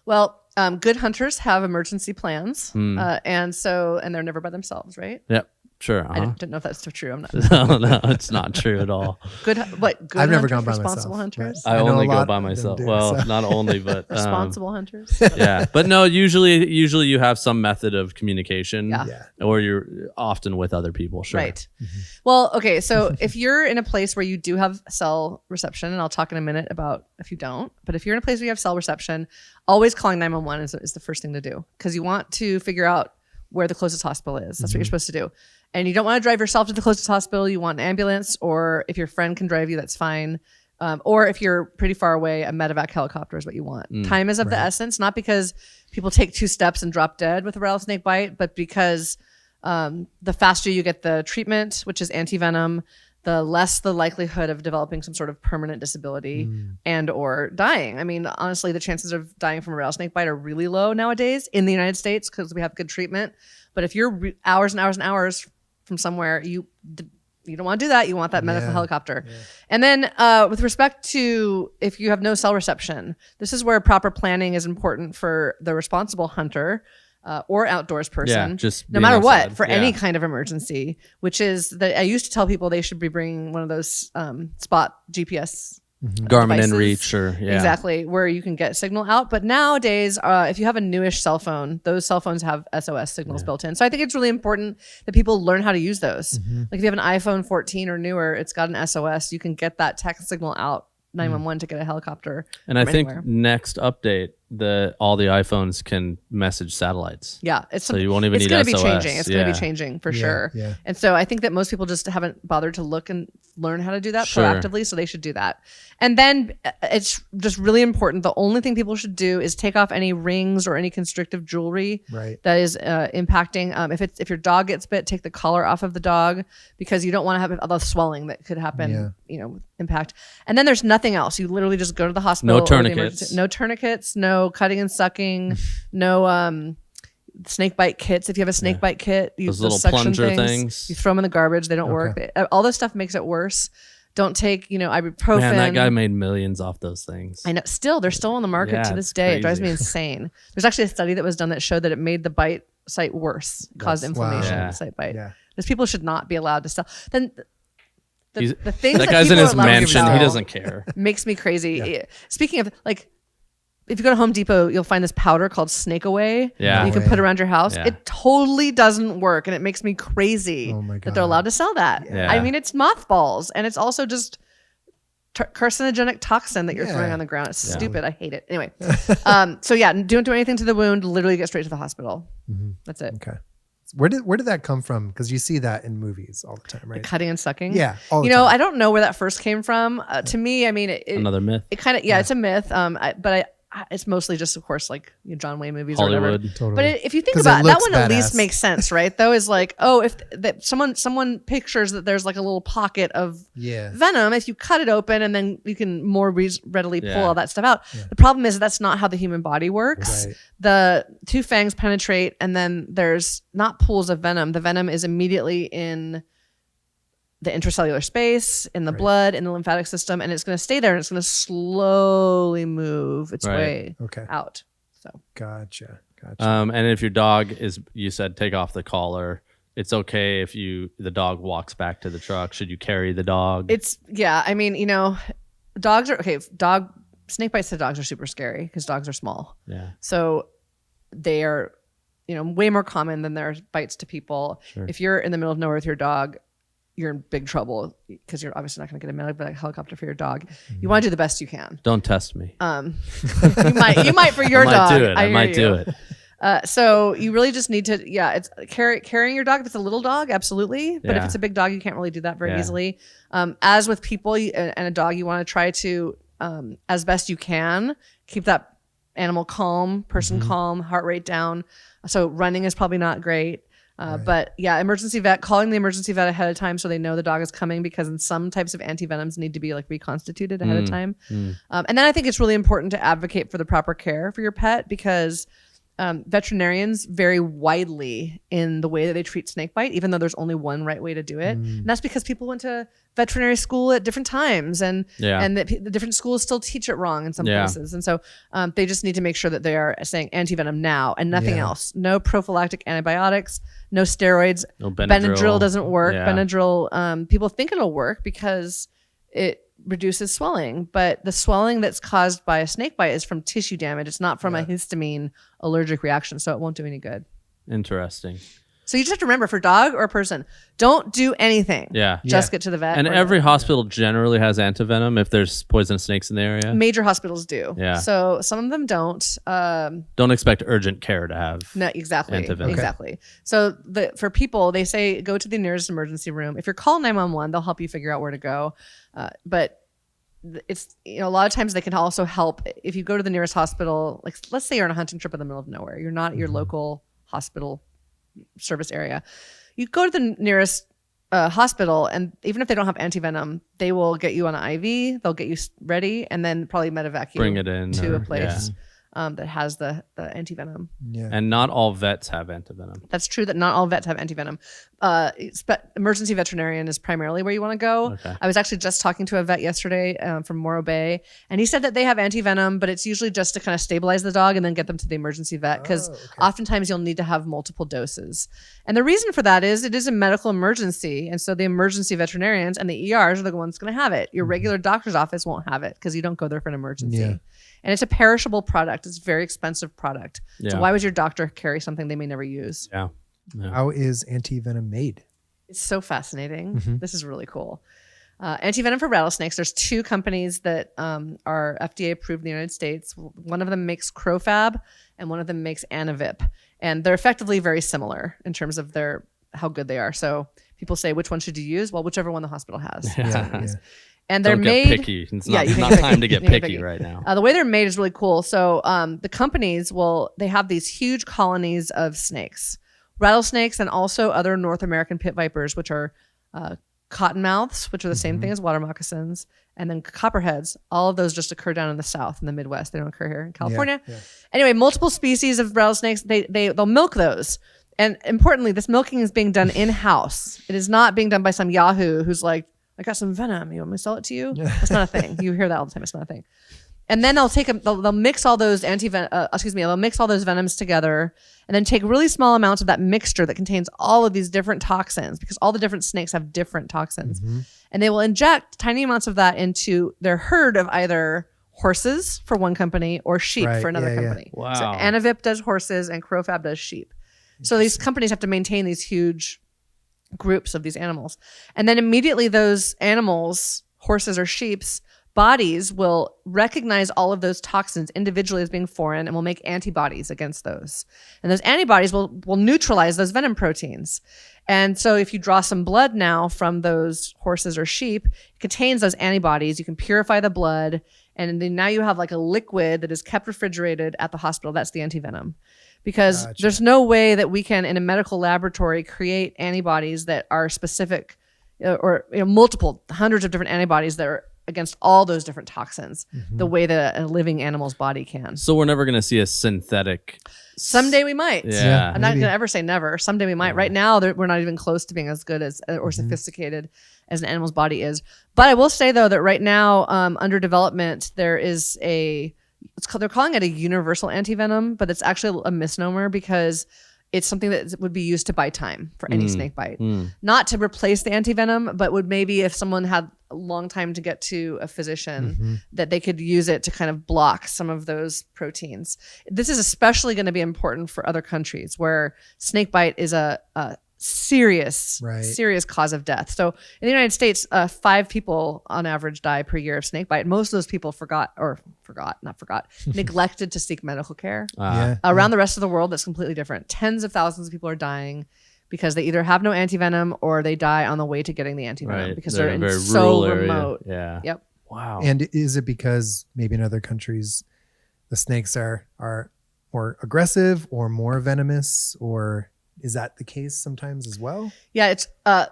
Well, good hunters have emergency plans, and they're never by themselves, right? Yep, sure. I don't know if that's true. I'm not No, it's not true at all. good. What good? I've never hunters, gone by responsible myself, hunters, I I know only a go lot by of them myself. do, Well, so. not only, but responsible hunters. yeah. But no, usually you have some method of communication, Yeah. Yeah. or you're often with other people. Sure. Right. Well, okay. So if you're in a place where you do have cell reception, and I'll talk in a minute about if you don't, but if you're in a place where you have cell reception, always calling 911 is the first thing to do, because you want to figure out where the closest hospital is. That's what you're supposed to do. And you don't want to drive yourself to the closest hospital. You want an ambulance, or if your friend can drive you, that's fine. Or if you're pretty far away, a medevac helicopter is what you want. Time is of the essence, not because people take 2 steps and drop dead with a rattlesnake bite, but because the faster you get the treatment, which is antivenom, the less the likelihood of developing some sort of permanent disability and or dying. I mean, honestly, the chances of dying from a rattlesnake bite are really low nowadays in the United States because we have good treatment. But if you're hours and hours and hours from somewhere, you don't want to do that. You want that medical Yeah. helicopter. And then with respect to if you have no cell reception, this is where proper planning is important for the responsible hunter or outdoors person. Yeah, just no being matter what, outside. for Yeah. any kind of emergency, which is that I used to tell people they should be bringing one of those spot GPS Garmin devices. InReach, or yeah. Exactly, where you can get signal out. But nowadays, if you have a newish cell phone, those cell phones have SOS signals built in. So I think it's really important that people learn how to use those. Like if you have an iPhone 14 or newer, it's got an SOS. You can get that text signal out 911 to get a helicopter. And I from think anywhere. next update, all the iPhones can message satellites. Yeah, So you won't even it's need going to be SOS. changing. It's going to Yeah. be changing for Yeah, sure. yeah. And so I think that most people just haven't bothered to look and learn how to do that Sure. proactively. So they should do that. And then it's just really important. The only thing people should do is take off any rings or any constrictive jewelry Right. that is impacting. If your dog gets bit, take the collar off of the dog, because you don't want to have all the swelling that could happen. Yeah. Impact. And then there's nothing else. You literally just go to the hospital. No or the tourniquets. emergency- No tourniquets. No cutting and sucking. No snake bite kits. If you have a snake bite kit, you Those little suction plunger things. You throw them in the garbage. They don't work. All this stuff makes it worse. Don't take ibuprofen. Man, that guy made millions off those things. I know. They're still on the market Yeah, to this it's day. It drives crazy. me insane. There's actually a study that was done that showed that it made the bite site worse, caused inflammation wow. in the site bite. Yeah. Those people should not be allowed to sell. Then He's- the things that that guy's in people his are allowed to mansion. He sell doesn't care. makes me crazy. Speaking of, like, if you go to Home Depot, you'll find this powder called Snake Away Yeah. that you can No put way. around your house. Yeah. It totally doesn't work, and it makes me crazy Oh my that they're God. allowed to sell that. Yeah. I mean, it's mothballs, and it's also just carcinogenic toxin that you're Yeah. throwing on the ground. It's stupid. I hate it. Anyway, so yeah, don't do anything to the wound. Literally get straight to the hospital. That's it. Okay. Where did that come from? Because you see that in movies all the time, right? Cutting and sucking. Yeah, all the You know, time. I don't know where that first came from. To me, I mean, Another myth. it kind of it's a myth. But it's mostly just, of course, like John Wayne movies or whatever. Hollywood. Totally. But if you think 'Cause it about it, that looks one at least badass. makes sense, right? Though is like, oh, if that someone pictures that there's like a little pocket of Yeah. venom, if you cut it open and then you can more readily pull Yeah. all that stuff out. The problem is that's not how the human body works. Right. The 2 fangs penetrate, and then there's not pools of venom. The venom is immediately in the intracellular space, in the blood, in the lymphatic system, and it's going to stay there, and it's going to slowly move its Right. way Okay. out. So Gotcha. And if your dog is, you said take off the collar. It's okay if the dog walks back to the truck. Should you carry the dog? I mean, dogs are okay. Dog snake bites to dogs are super scary because dogs are small. Yeah. So they are, way more common than their bites to people. Sure. If you're in the middle of nowhere with your dog, you're in big trouble because you're obviously not going to get a medevac helicopter for your dog. You want to do the best you can. Don't test me. You might for your I might dog. do it. I might do it. So you really just need to, it's carrying your dog. If it's a little dog, absolutely. But if Yeah. it's a big dog, you can't really do that very Yeah. easily. As with people and a dog, you want to try to, as best you can, keep that animal calm, person calm, heart rate down. So running is probably not great. But yeah, calling the emergency vet ahead of time so they know the dog is coming, because in some types of antivenoms need to be like reconstituted ahead of time. And then I think it's really important to advocate for the proper care for your pet, because veterinarians vary widely in the way that they treat snakebite, even though there's only one right way to do it. And that's because people went to veterinary school at different times, and the different schools still teach it wrong in some places. And so they just need to make sure that they are saying antivenom now and nothing else. No prophylactic antibiotics, no steroids. No Benadryl. Benadryl doesn't work. Yeah. Benadryl, people think it'll work because it reduces swelling, but the swelling that's caused by a snake bite is from tissue damage. It's not from a histamine allergic reaction, so it won't do any good. Interesting. So you just have to remember, for dog or person, don't do anything. Yeah. Just get to the vet. And or every hospital generally has antivenom if there's poisonous snakes in the area. major hospitals do. Yeah. So some of them don't. Don't expect urgent care to have. No, exactly. Antivenom. Exactly. So for people, they say go to the nearest emergency room. If you're calling 911, they'll help you figure out where to go. But it's, a lot of times they can also help if you go to the nearest hospital. Like, let's say you're on a hunting trip in the middle of nowhere. You're not at your local hospital service area. You go to the nearest hospital, and even if they don't have antivenom, they will get you on an IV. They'll get you ready, and then probably medevac you Bring it in to or- a place that has the antivenom. Yeah. And not all vets have antivenom. That's true that not all vets have antivenom. Emergency veterinarian is primarily where you want to go. Okay. I was actually just talking to a vet yesterday from Morro Bay, and he said that they have antivenom, but it's usually just to kind of stabilize the dog and then get them to the emergency vet, because oftentimes you'll need to have multiple doses. And the reason for that is it is a medical emergency, and so the emergency veterinarians and the ERs are the ones going to have it. Your regular doctor's office won't have it because you don't go there for an emergency. Yeah. And it's a perishable product. It's a very expensive product. Yeah. So why would your doctor carry something they may never use? Yeah. How is antivenom made? It's so fascinating. This is really cool. Antivenom for rattlesnakes. There's two companies that are FDA approved in the United States. One of them makes Crofab, and one of them makes Anavip. And they're effectively very similar in terms of how good they are. So people say, which one should you use? Well, whichever one the hospital has. Yeah. And they're Don't made. get picky. It's not, you can not get time picky. to get You can get picky picky. right now. The way they're made is really cool. So the companies they have these huge colonies of snakes, rattlesnakes, and also other North American pit vipers, which are cottonmouths, which are the same thing as water moccasins, and then copperheads. All of those just occur down in the South, in the Midwest. They don't occur here in California. Yeah. Anyway, multiple species of rattlesnakes. They'll milk those. And importantly, this milking is being done in-house. It is not being done by some Yahoo who's like, I got some venom. You want me to sell it to you? That's not a thing. You hear that all the time. It's not a thing. And then they'll mix all those they'll mix all those venoms together, and then take really small amounts of that mixture that contains all of these different toxins, because all the different snakes have different toxins. And they will inject tiny amounts of that into their herd of either horses for one company or sheep Right. for another Yeah, yeah. company. Wow. So Anavip does horses and Crofab does sheep. So these companies have to maintain these huge groups of these animals. And then immediately those animals, horses or sheep's bodies, will recognize all of those toxins individually as being foreign and will make antibodies against those. And those antibodies will neutralize those venom proteins. And so if you draw some blood now from those horses or sheep, it contains those antibodies. You can purify the blood. And then now you have like a liquid that is kept refrigerated at the hospital. That's the antivenom. Because there's no way that we can, in a medical laboratory, create antibodies that are specific or multiple, hundreds of different antibodies that are against all those different toxins, the way that a living animal's body can. So we're never going to see a synthetic. Someday we might. Yeah. I'm not maybe. going to ever say never. Someday we might. Right now, we're not even close to being as good as or sophisticated as an animal's body is. But I will say, though, that right now, under development, there is they're calling it a universal antivenom, but it's actually a misnomer, because it's something that would be used to buy time for any snake bite. Not to replace the antivenom, but would maybe, if someone had a long time to get to a physician, that they could use it to kind of block some of those proteins. This is especially going to be important for other countries where snake bite is a serious cause of death. So in the United States, 5 people on average die per year of snake bite. Most of those people neglected to seek medical care. Around the rest of the world, that's completely different. Tens of thousands of people are dying because they either have no antivenom or they die on the way to getting the antivenom because they're in very so rural remote. area. Yeah. Yep. Wow. And is it because maybe in other countries the snakes are more aggressive or more venomous, or is that the case sometimes as well? Yeah, it's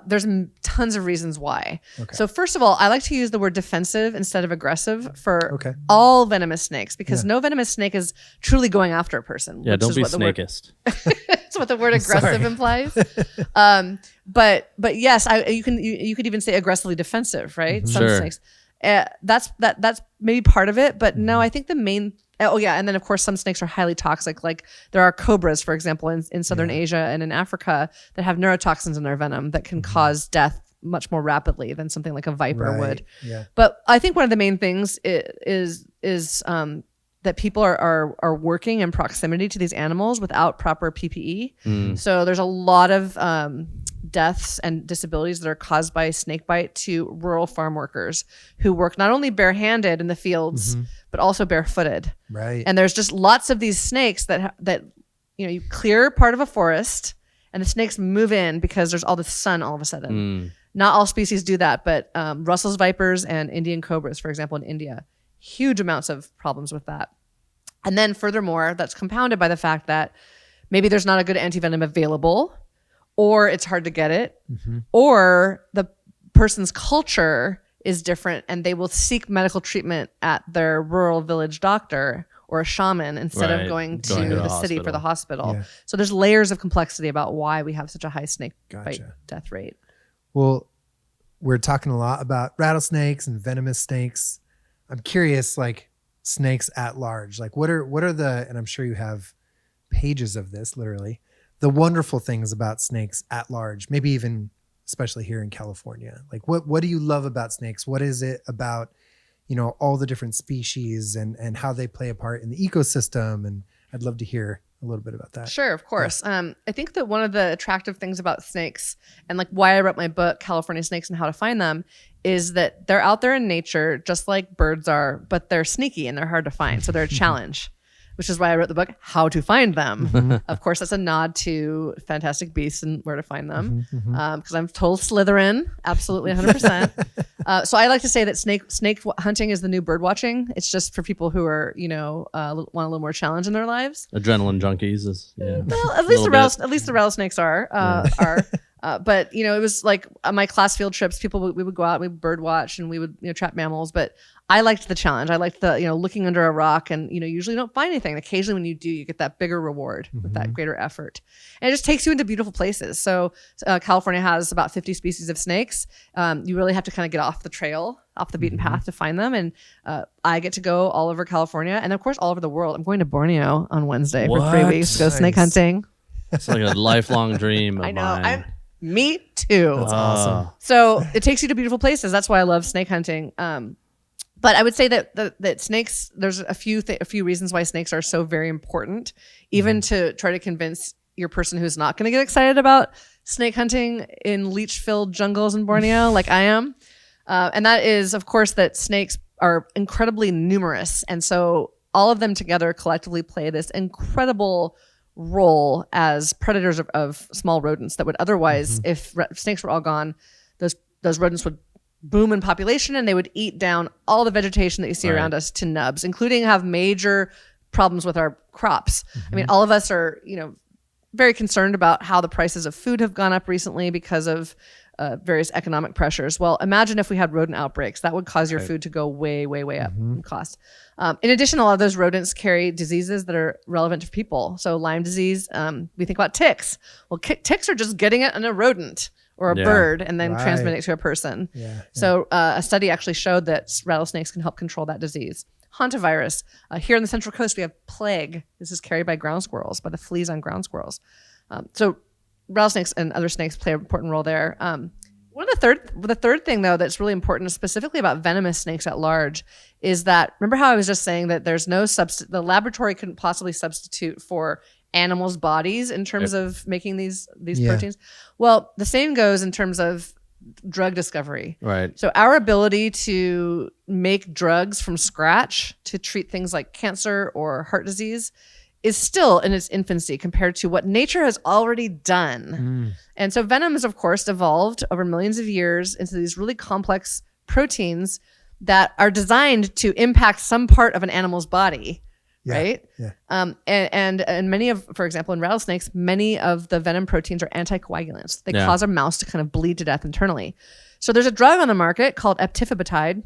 there's tons of reasons why. Okay. So first of all, I like to use the word defensive instead of aggressive for all venomous snakes, because no venomous snake is truly going after a person. Yeah, which don't is be what the word- snakist. That's what the word aggressive implies. But yes, you could even say aggressively defensive, right? Some Sure. snakes. That's maybe part of it, but no, I think the main. Oh yeah, and then of course some snakes are highly toxic. Like there are cobras, for example, in southern Asia and in Africa that have neurotoxins in their venom that can cause death much more rapidly than something like a viper would. Yeah. But I think one of the main things is that people are working in proximity to these animals without proper PPE. So there's a lot of deaths and disabilities that are caused by snake bite to rural farm workers who work not only barehanded in the fields, but also barefooted. Right. And there's just lots of these snakes that you clear part of a forest and the snakes move in because there's all this sun all of a sudden. Not all species do that, but Russell's vipers and Indian cobras, for example, in India, huge amounts of problems with that. And then furthermore, that's compounded by the fact that maybe there's not a good antivenom available, or it's hard to get it, or the person's culture is different and they will seek medical treatment at their rural village doctor or a shaman instead of going to the city for the hospital. Yeah. So there's layers of complexity about why we have such a high snake bite death rate. Well, we're talking a lot about rattlesnakes and venomous snakes. I'm curious, like snakes at large, like what are the, and I'm sure you have pages of this, literally, the wonderful things about snakes at large, maybe even especially here in California. Like what do you love about snakes? What is it about, all the different species and how they play a part in the ecosystem? And I'd love to hear a little bit about that. Sure, of course. I think that one of the attractive things about snakes and like why I wrote my book, California Snakes and How to Find Them, is that they're out there in nature just like birds are, but they're sneaky and they're hard to find. So they're a challenge, which is why I wrote the book, How to Find Them. Of course, that's a nod to Fantastic Beasts and Where to Find Them, because I'm total Slytherin, absolutely 100%. So I like to say that snake hunting is the new bird watching. It's just for people who are, want a little more challenge in their lives. Adrenaline junkies is Well, at least the rattlesnakes are. But it was like my class field trips. We would go out, and we would bird watch, and we would trap mammals. But I liked the challenge. I liked the looking under a rock, and usually don't find anything. Occasionally, when you do, you get that bigger reward with that greater effort, and it just takes you into beautiful places. So California has about 50 species of snakes. You really have to kind of get off the trail, off the beaten path to find them. And I get to go all over California, and of course all over the world. I'm going to Borneo on Wednesday for 3 weeks to go snake hunting. It's like a lifelong dream of I know. mine. Me too. That's awesome. So it takes you to beautiful places. That's why I love snake hunting. But I would say that snakes, there's a few reasons why snakes are so very important, even to try to convince your person who's not going to get excited about snake hunting in leech-filled jungles in Borneo like I am. And that is, of course, that snakes are incredibly numerous. And so all of them together collectively play this incredible role as predators of small rodents that would otherwise, if snakes were all gone, those rodents would boom in population and they would eat down all the vegetation that you see around us to nubs, including have major problems with our crops. I mean, all of us are, very concerned about how the prices of food have gone up recently because of various economic pressures. Well, imagine if we had rodent outbreaks. That would cause your food to go way, way, way up in cost. In addition, a lot of those rodents carry diseases that are relevant to people. So Lyme disease, we think about ticks. Well, ticks are just getting it in a rodent or a bird and then transmitting it to a person. So a study actually showed that rattlesnakes can help control that disease. Hantavirus. Here on the Central Coast, we have plague. This is carried by ground squirrels, by the fleas on ground squirrels. So rattlesnakes and other snakes play an important role there. One The third thing though that's really important, specifically about venomous snakes at large, is that remember how I was just saying that there's no the laboratory couldn't possibly substitute for animals' bodies in terms of making these proteins. Well, the same goes in terms of drug discovery. Right. So our ability to make drugs from scratch to treat things like cancer or heart disease is still in its infancy compared to what nature has already done. And so venoms, of course, evolved over millions of years into these really complex proteins that are designed to impact some part of an animal's body. Right. Yeah. And many of, for example, in rattlesnakes, many of the venom proteins are anticoagulants. They cause a mouse to kind of bleed to death internally. So there's a drug on the market called eptifibatide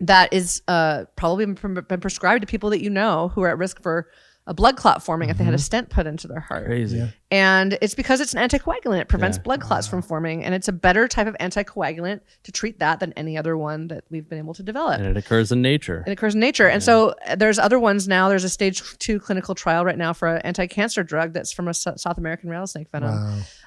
that is probably been prescribed to people that you know who are at risk for a blood clot forming if they had a stent put into their heart. Crazy. Yeah. And it's because it's an anticoagulant. It prevents blood clots from forming. And it's a better type of anticoagulant to treat that than any other one that we've been able to develop. And it occurs in nature. And so there's other ones now. There's a stage 2 clinical trial right now for an anti-cancer drug that's from a South American rattlesnake venom.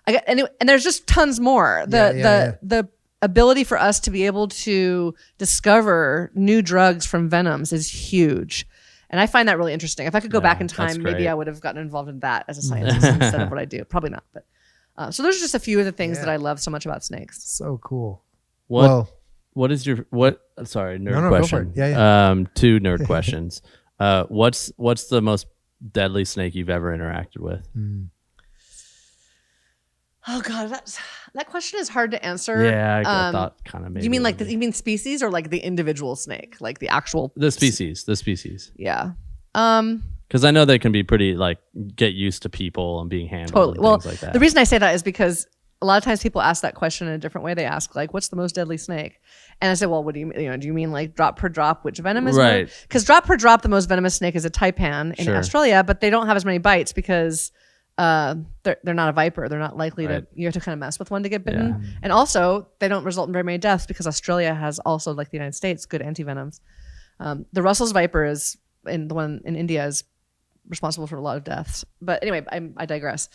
Wow. And there's just tons more. The ability for us to be able to discover new drugs from venoms is huge. And I find that really interesting. If I could go back in time, maybe I would have gotten involved in that as a scientist instead of what I do. Probably not. But so those are just a few of the things that I love so much about snakes. So cool. What is your sorry, nerd No, question. go for it. 2 nerd questions. What's the most deadly snake you've ever interacted with? Oh God, that question is hard to answer. Yeah, I thought kind of maybe. You mean like you mean species or like the individual snake, like the actual the species? Yeah. Because I know they can be pretty like get used to people and being handled. Totally. And Well, things like that. the reason I say that is because a lot of times people ask that question in a different way. They ask like, "What's the most deadly snake?" And I say, "Well, what do you mean? Do you mean like drop per drop, which venom is right? Because drop per drop, the most venomous snake is a taipan in Sure. Australia, but they don't have as many bites because they're not a viper. They're not likely to. You have to kind of mess with one to get bitten, and also they don't result in very many deaths because Australia has also, like the United States, good antivenoms. The Russell's viper is, and the one in India is responsible for a lot of deaths. But anyway, I digress.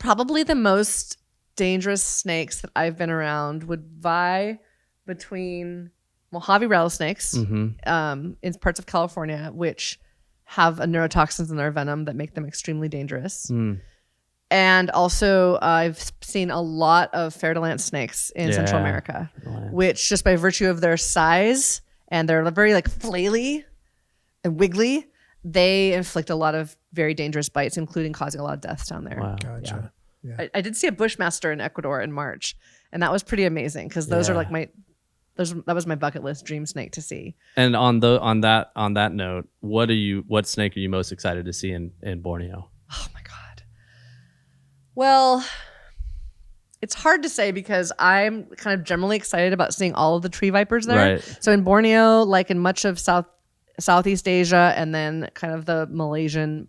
Probably the most dangerous snakes that I've been around would vie between Mojave rattlesnakes in parts of California, which have neurotoxins in their venom that make them extremely dangerous. And also I've seen a lot of fer-de-lance snakes in Central America, which just by virtue of their size and they're very like flaily and wiggly, they inflict a lot of very dangerous bites, including causing a lot of deaths down there. Wow. Gotcha. Yeah. I did see a bushmaster in Ecuador in March, and that was pretty amazing because those are like that was my bucket list dream snake to see. And on that note, what snake are you most excited to see in Borneo? Oh my God. Well, it's hard to say because I'm kind of generally excited about seeing all of the tree vipers there. Right. So in Borneo, like in much of Southeast Asia, and then kind of the Malaysian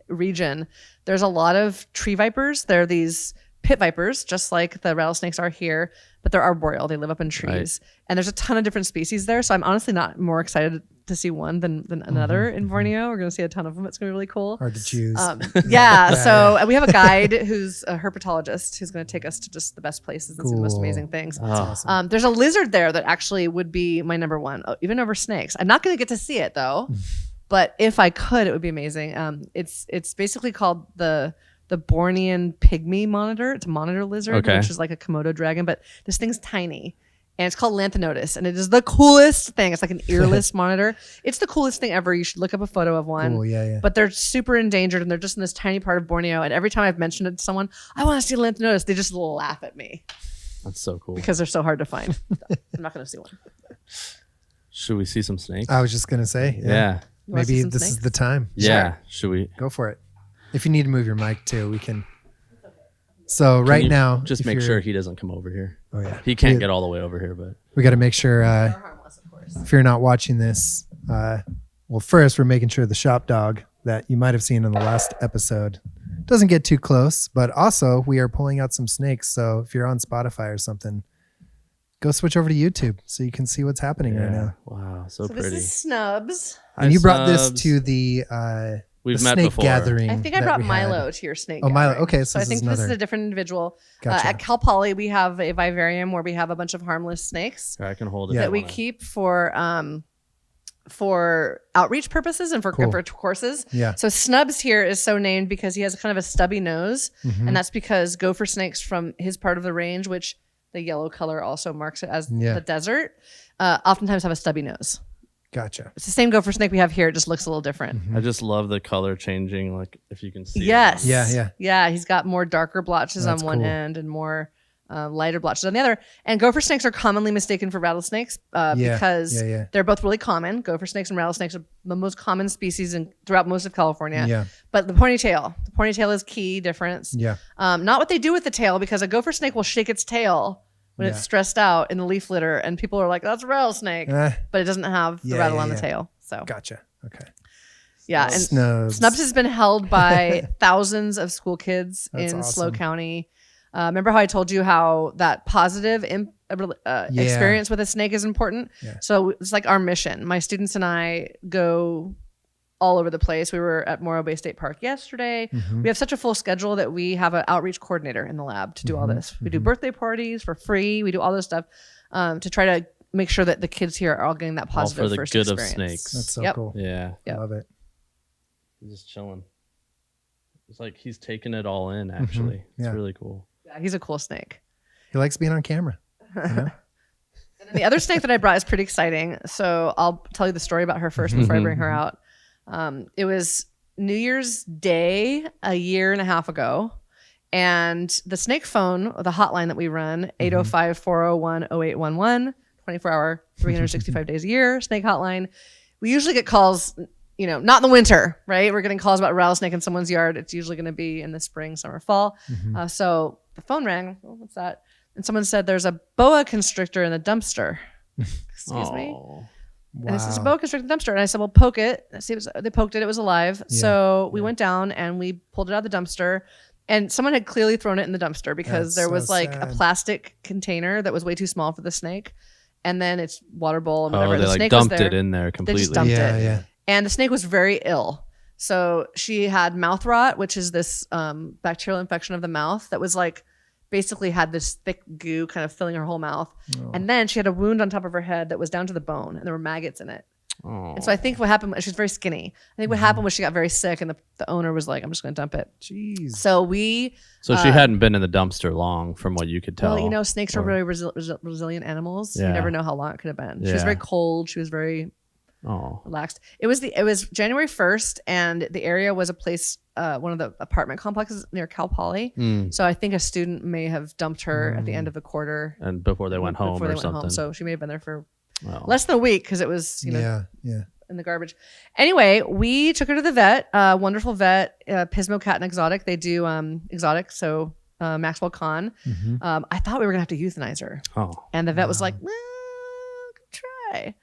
region, there's a lot of tree vipers. They're these pit vipers, just like the rattlesnakes are here, but they're arboreal. They live up in trees. Right. And there's a ton of different species there. So I'm honestly not more excited to see one than another in Borneo. We're going to see a ton of them. It's going to be really cool. Hard to choose. So we have a guide who's a herpetologist who's going to take us to just the best places and see the most amazing things. That's awesome. There's a lizard there that actually would be my number one, even over snakes. I'm not going to get to see it though, but if I could, it would be amazing. It's basically called the Bornean pygmy monitor. It's a monitor lizard, which is like a Komodo dragon, but this thing's tiny. And it's called Lanthanotus, and it is the coolest thing. It's like an earless monitor. It's the coolest thing ever. You should look up a photo of one. Cool, yeah. But they're super endangered, and they're just in this tiny part of Borneo. And every time I've mentioned it to someone, I want to see Lanthanotus, they just laugh at me. That's so cool. Because they're so hard to find. I'm not going to see one. Should we see some snakes? I was just going to say. Yeah. Maybe this is the time. Yeah. Sure. Should we? Go for it. If you need to move your mic too, we can. So right now, just make sure he doesn't come over here. Oh yeah, he can't get all the way over here, but we got to make sure. If you're not watching this, well, first we're making sure the shop dog that you might have seen in the last episode doesn't get too close. But also, we are pulling out some snakes. So if you're on Spotify or something, go switch over to YouTube so you can see what's happening right now. Wow, so pretty. This is Snubs. And you brought this to the We've the met snake before. gathering. I think I that brought we had. Milo to your snake. Oh, Milo. gathering. Okay, So I this think is this is another- a different individual. Gotcha. At Cal Poly, we have a vivarium where we have a bunch of harmless snakes I can hold it. Yeah. that we keep for outreach purposes and for Cool. courses. Yeah. So Snubs here is so named because he has kind of a stubby nose, Mhm. and that's because gopher snakes from his part of the range, which the yellow color also marks it as Yeah. the desert, oftentimes have a stubby nose. Gotcha. It's the same gopher snake we have here. It just looks a little different. Mhm. I just love the color changing. Like if you can see. Yes. It. Yeah. He's got more darker blotches That's on one cool. end and more lighter blotches on the other. And gopher snakes are commonly mistaken for rattlesnakes because Yeah. they're both really common. Gopher snakes and rattlesnakes are the most common species throughout most of California. Yeah. But the ponytail is key difference. Yeah. Not what they do with the tail, because a gopher snake will shake its tail when Yeah. it's stressed out in the leaf litter, and people are like, "That's a rattlesnake," but it doesn't have the Yeah, rattle yeah, on the yeah. tail. So Gotcha. Okay. yeah, and Snubs. Snubs has been held by thousands of school kids That's in SLO awesome. County. Remember how I told you how that positive experience with a snake is important? Yeah. So it's like our mission. My students and I go all over the place. We were at Morro Bay State Park yesterday. Mhm. We have such a full schedule that we have an outreach coordinator in the lab to do all Mhm, this. We do birthday parties for free. We do all this stuff to try to make sure that the kids here are all getting that All positive for the first good of experience. snakes. That's so Yep. cool. Yeah. Yep. Love it. He's just chilling. It's like he's taking it all in. Actually, Yeah. it's really cool. Yeah, he's a cool snake. He likes being on camera. You know? And then the other snake that I brought is pretty exciting. So I'll tell you the story about her first before I bring her out. It was New Year's Day a year and a half ago. And the snake phone, the hotline that we run, 805-401-0811, 24-hour, 365 days a year, snake hotline. We usually get calls, not in the winter, right? We're getting calls about a rattlesnake in someone's yard. It's usually going to be in the spring, summer, fall. Mhm. So the phone rang. Oh, what's that? And someone said, there's a boa constrictor in the dumpster. Excuse me. Oh. And this is a Wow. boa constrictor in the dumpster. And I said, well, poke it. See, they poked it. It was alive. Yeah, So we yeah. went down and we pulled it out of the dumpster. And someone had clearly thrown it in the dumpster because That's there so was like a sad. plastic container that was way too small for the snake. And then its water bowl and whatever. Oh, and they the like snake was dumped there. it in there They completely. just dumped Yeah, it. yeah. And the snake was very ill. So she had mouth rot, which is this bacterial infection of the mouth that was like basically had this thick goo kind of filling her whole mouth. Oh. And then she had a wound on top of her head that was down to the bone, and there were maggots in it. Oh. And so I think what happened, she's very skinny. I think what happened was she got very sick, and the owner was like, I'm just going to dump it. Jeez. So we, So she hadn't been in the dumpster long, from what you could tell. well, snakes are Or- very resilient animals. You Yeah. never know how long it could have been. She was Yeah. very cold. She was very Oh. relaxed. It was January 1st, and the area was a place, one of the apartment complexes near Cal Poly. Mm. So I think a student may have dumped her at the end of the quarter And before they went home before or they went something. home. So she may have been there for Well, less than a week because it was Yeah. in the garbage. Anyway, we took her to the vet. Wonderful vet, Pismo Cat and Exotic. They do exotic. So Maxwell Kahn. Mhm. I thought we were gonna have to euthanize her, oh. and the vet was like, "Well, try."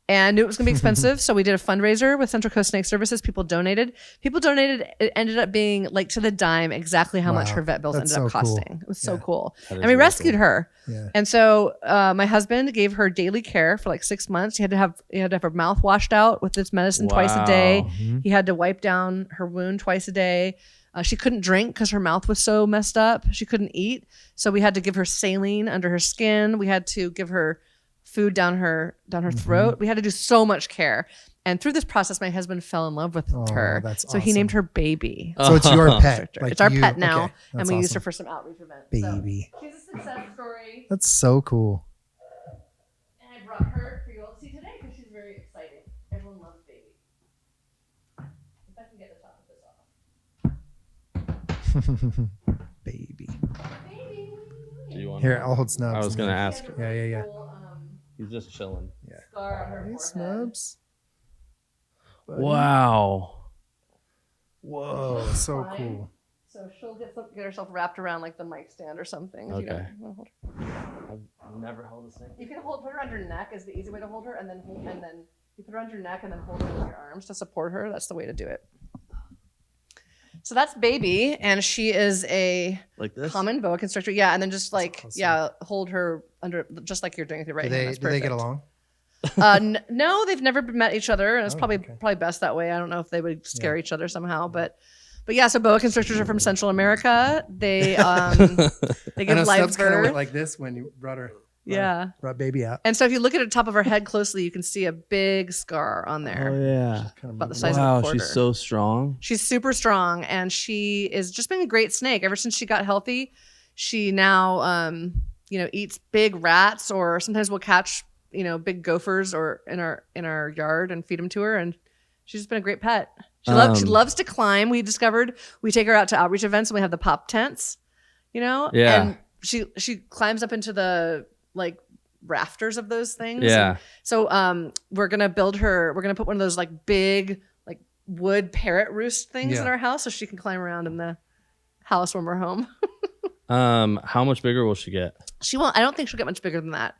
And knew it was gonna be expensive, so we did a fundraiser with Central Coast Snake Services. People donated. It ended up being like to the dime exactly how much Wow. her vet bills That's ended up so cool. costing. It was so Yeah. cool, That and is we really rescued cool. her. Yeah. And so my husband gave her daily care for like 6 months. He had to have her mouth washed out with this medicine twice a day. Wow. Mhm. He had to wipe down her wound twice a day. She couldn't drink because her mouth was so messed up. She couldn't eat. So we had to give her saline under her skin. We had to give her food down her throat. We had to do so much care. And through this process, my husband fell in love with Oh, her. that's so he named awesome. her Baby. So it's your pet. It's Like our you- pet now. okay, And that's we used her awesome. for some outreach events. Baby. So she's a success story. That's so cool. And I brought her for you all to see today because she's very exciting. Everyone loves Baby. If I can get the top of this off. Baby. Baby. Do you want Here, I'll hold Snubs. I was going to ask. She has a Yeah, really yeah. cool, He's just chilling. scar on her Hey, forehead. Snubs. Buddy. Wow. Whoa, so Fine. cool. So she'll get herself wrapped around like the mic stand or something. if you Okay. don't wanna hold her. I've never held a snake. You can put her on your neck is the easy way to hold her, and then you put her on your neck and then hold her with your arms to support her. That's the way to do it. So that's Baby, and she is a Like this? common boa constrictor. Yeah, and then just like awesome. yeah, hold her under just like you're doing with your right Do hand. they That's do they get perfect. along? No, they've never met each other, and it's Oh, probably okay. probably best that way. I don't know if they would scare each other somehow, but yeah. So boa constrictors are from Central America. They they I give know live Stubbs kind of birth. went like this when you brought her. Yeah. Brought baby out. And so if you look at the top of her head closely, you can see a big scar on there. Oh yeah. Kind of About the moving size of a Wow, quarter. she's so strong. She's super strong, and she is just been a great snake ever since she got healthy. She now, eats big rats, or sometimes we'll catch, big gophers or in our yard and feed them to her. And she's just been a great pet. She loves to climb. We discovered we take her out to outreach events and we have the pop tents, Yeah. and she climbs up into the like rafters of those things. Yeah. And so we're gonna put one of those like big like wood parrot roost things Yeah. in our house so she can climb around in the house when we're home. How much bigger will she get? I don't think she'll get much bigger than that.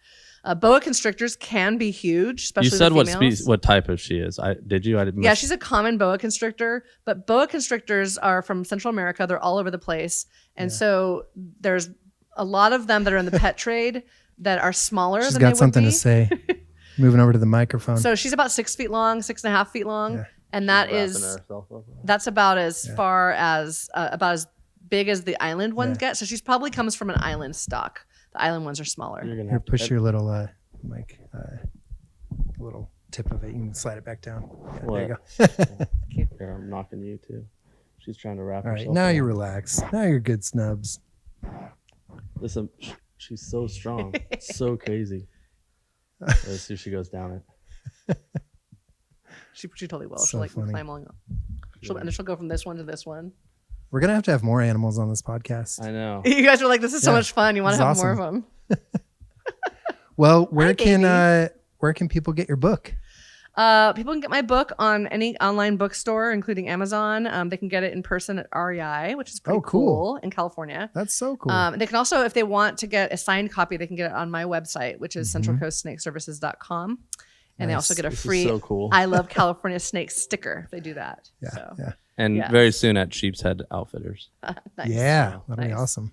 Boa constrictors can be huge, especially You said the females. what type of she is? Did you? I didn't. Yeah, she's a common boa constrictor, but boa constrictors are from Central America. They're all over the place. And so there's a lot of them that are in the pet trade that are smaller She's than they got something would to be. say. Moving over to the microphone. So she's about 6 feet long, 6.5 feet long. Yeah. And that's about as far as, about as big as the island ones get. So she's probably comes from an island stock. The island ones are smaller. You're gonna Here, have to push your little mic, little tip of it. You can slide it back down. Yeah, there you What? go. Here, I'm knocking you too. She's trying to wrap All right, herself. now up. you relax. Now you're good, Snubs. Listen, she's so strong, so crazy. Let's see if she goes down it. She totally will. So She'll like funny. climb along. And then she'll go from this one to this one. We're gonna have to have more animals on this podcast. I know. You guys are like, this is so Yeah, much fun. You want this to is have more of them. Well, where Hi, can people get your book? People can get my book on any online bookstore, including Amazon. They can get it in person at REI, which is pretty Oh, cool. in California. That's so cool. They can also, if they want to get a signed copy, they can get it on my website, which is Mm-hmm. centralcoastsnakeservices.com. And they also get a This is free so cool. I Love California Snake sticker if they do that. yeah, So, yeah, And Yes. very soon at Sheepshead Outfitters. nice. yeah. That'd be Nice. awesome.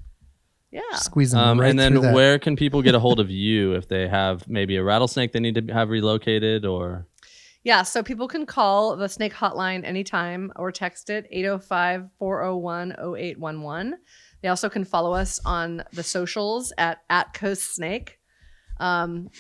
Yeah. Squeeze them right And then through that. where can people get a hold of you if they have maybe a rattlesnake they need to have relocated or? Yeah, so people can call the snake hotline anytime or text it 805-401-0811. They also can follow us on the socials at Coast Snake. And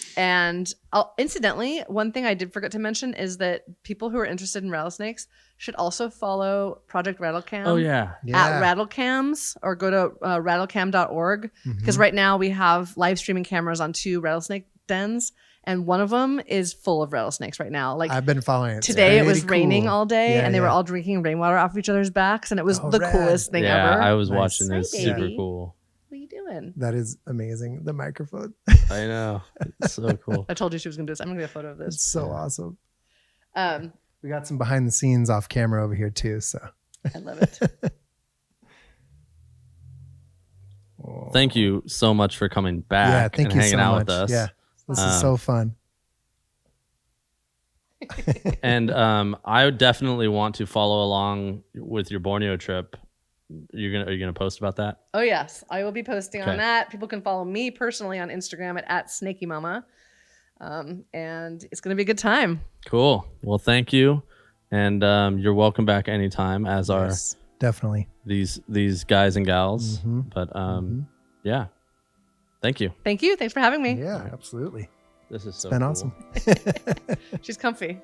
incidentally, one thing I did forget to mention is that people who are interested in rattlesnakes should also follow Project Rattlecam. Oh yeah. At Rattlecams, or go to rattlecam.org, Mm-hmm. because right now we have live streaming cameras on 2 rattlesnake dens, and one of them is full of rattlesnakes right now. Like I've been following it. It's today, it pretty was raining cool. all day, Yeah, and they were yeah. all drinking rainwater off of each other's backs, and it was Oh, the rad. coolest thing Yeah, ever. I was Nice. watching this. Hi, Super baby. cool. What are you doing? That is amazing. The microphone. I know. It's so cool. I told you she was gonna do this. I'm gonna get a photo of It's this. so awesome. Um, We got some behind the scenes off camera over here too. So I love it. Thank you so much for coming back yeah, thank and you hanging so out much. with us. Yeah, this is so fun. And I would definitely want to follow along with your Borneo trip. Are you gonna post about that? Oh yes, I will be posting Okay. on that. People can follow me personally on Instagram at @SnakeyMama, and it's gonna be a good time. Cool. Well, thank you, and you're welcome back anytime. As are Yes, definitely. these guys and gals. Mhm. But yeah, thank you. Thank you. Thanks for having me. Yeah, absolutely. This is so Been cool. awesome. She's comfy.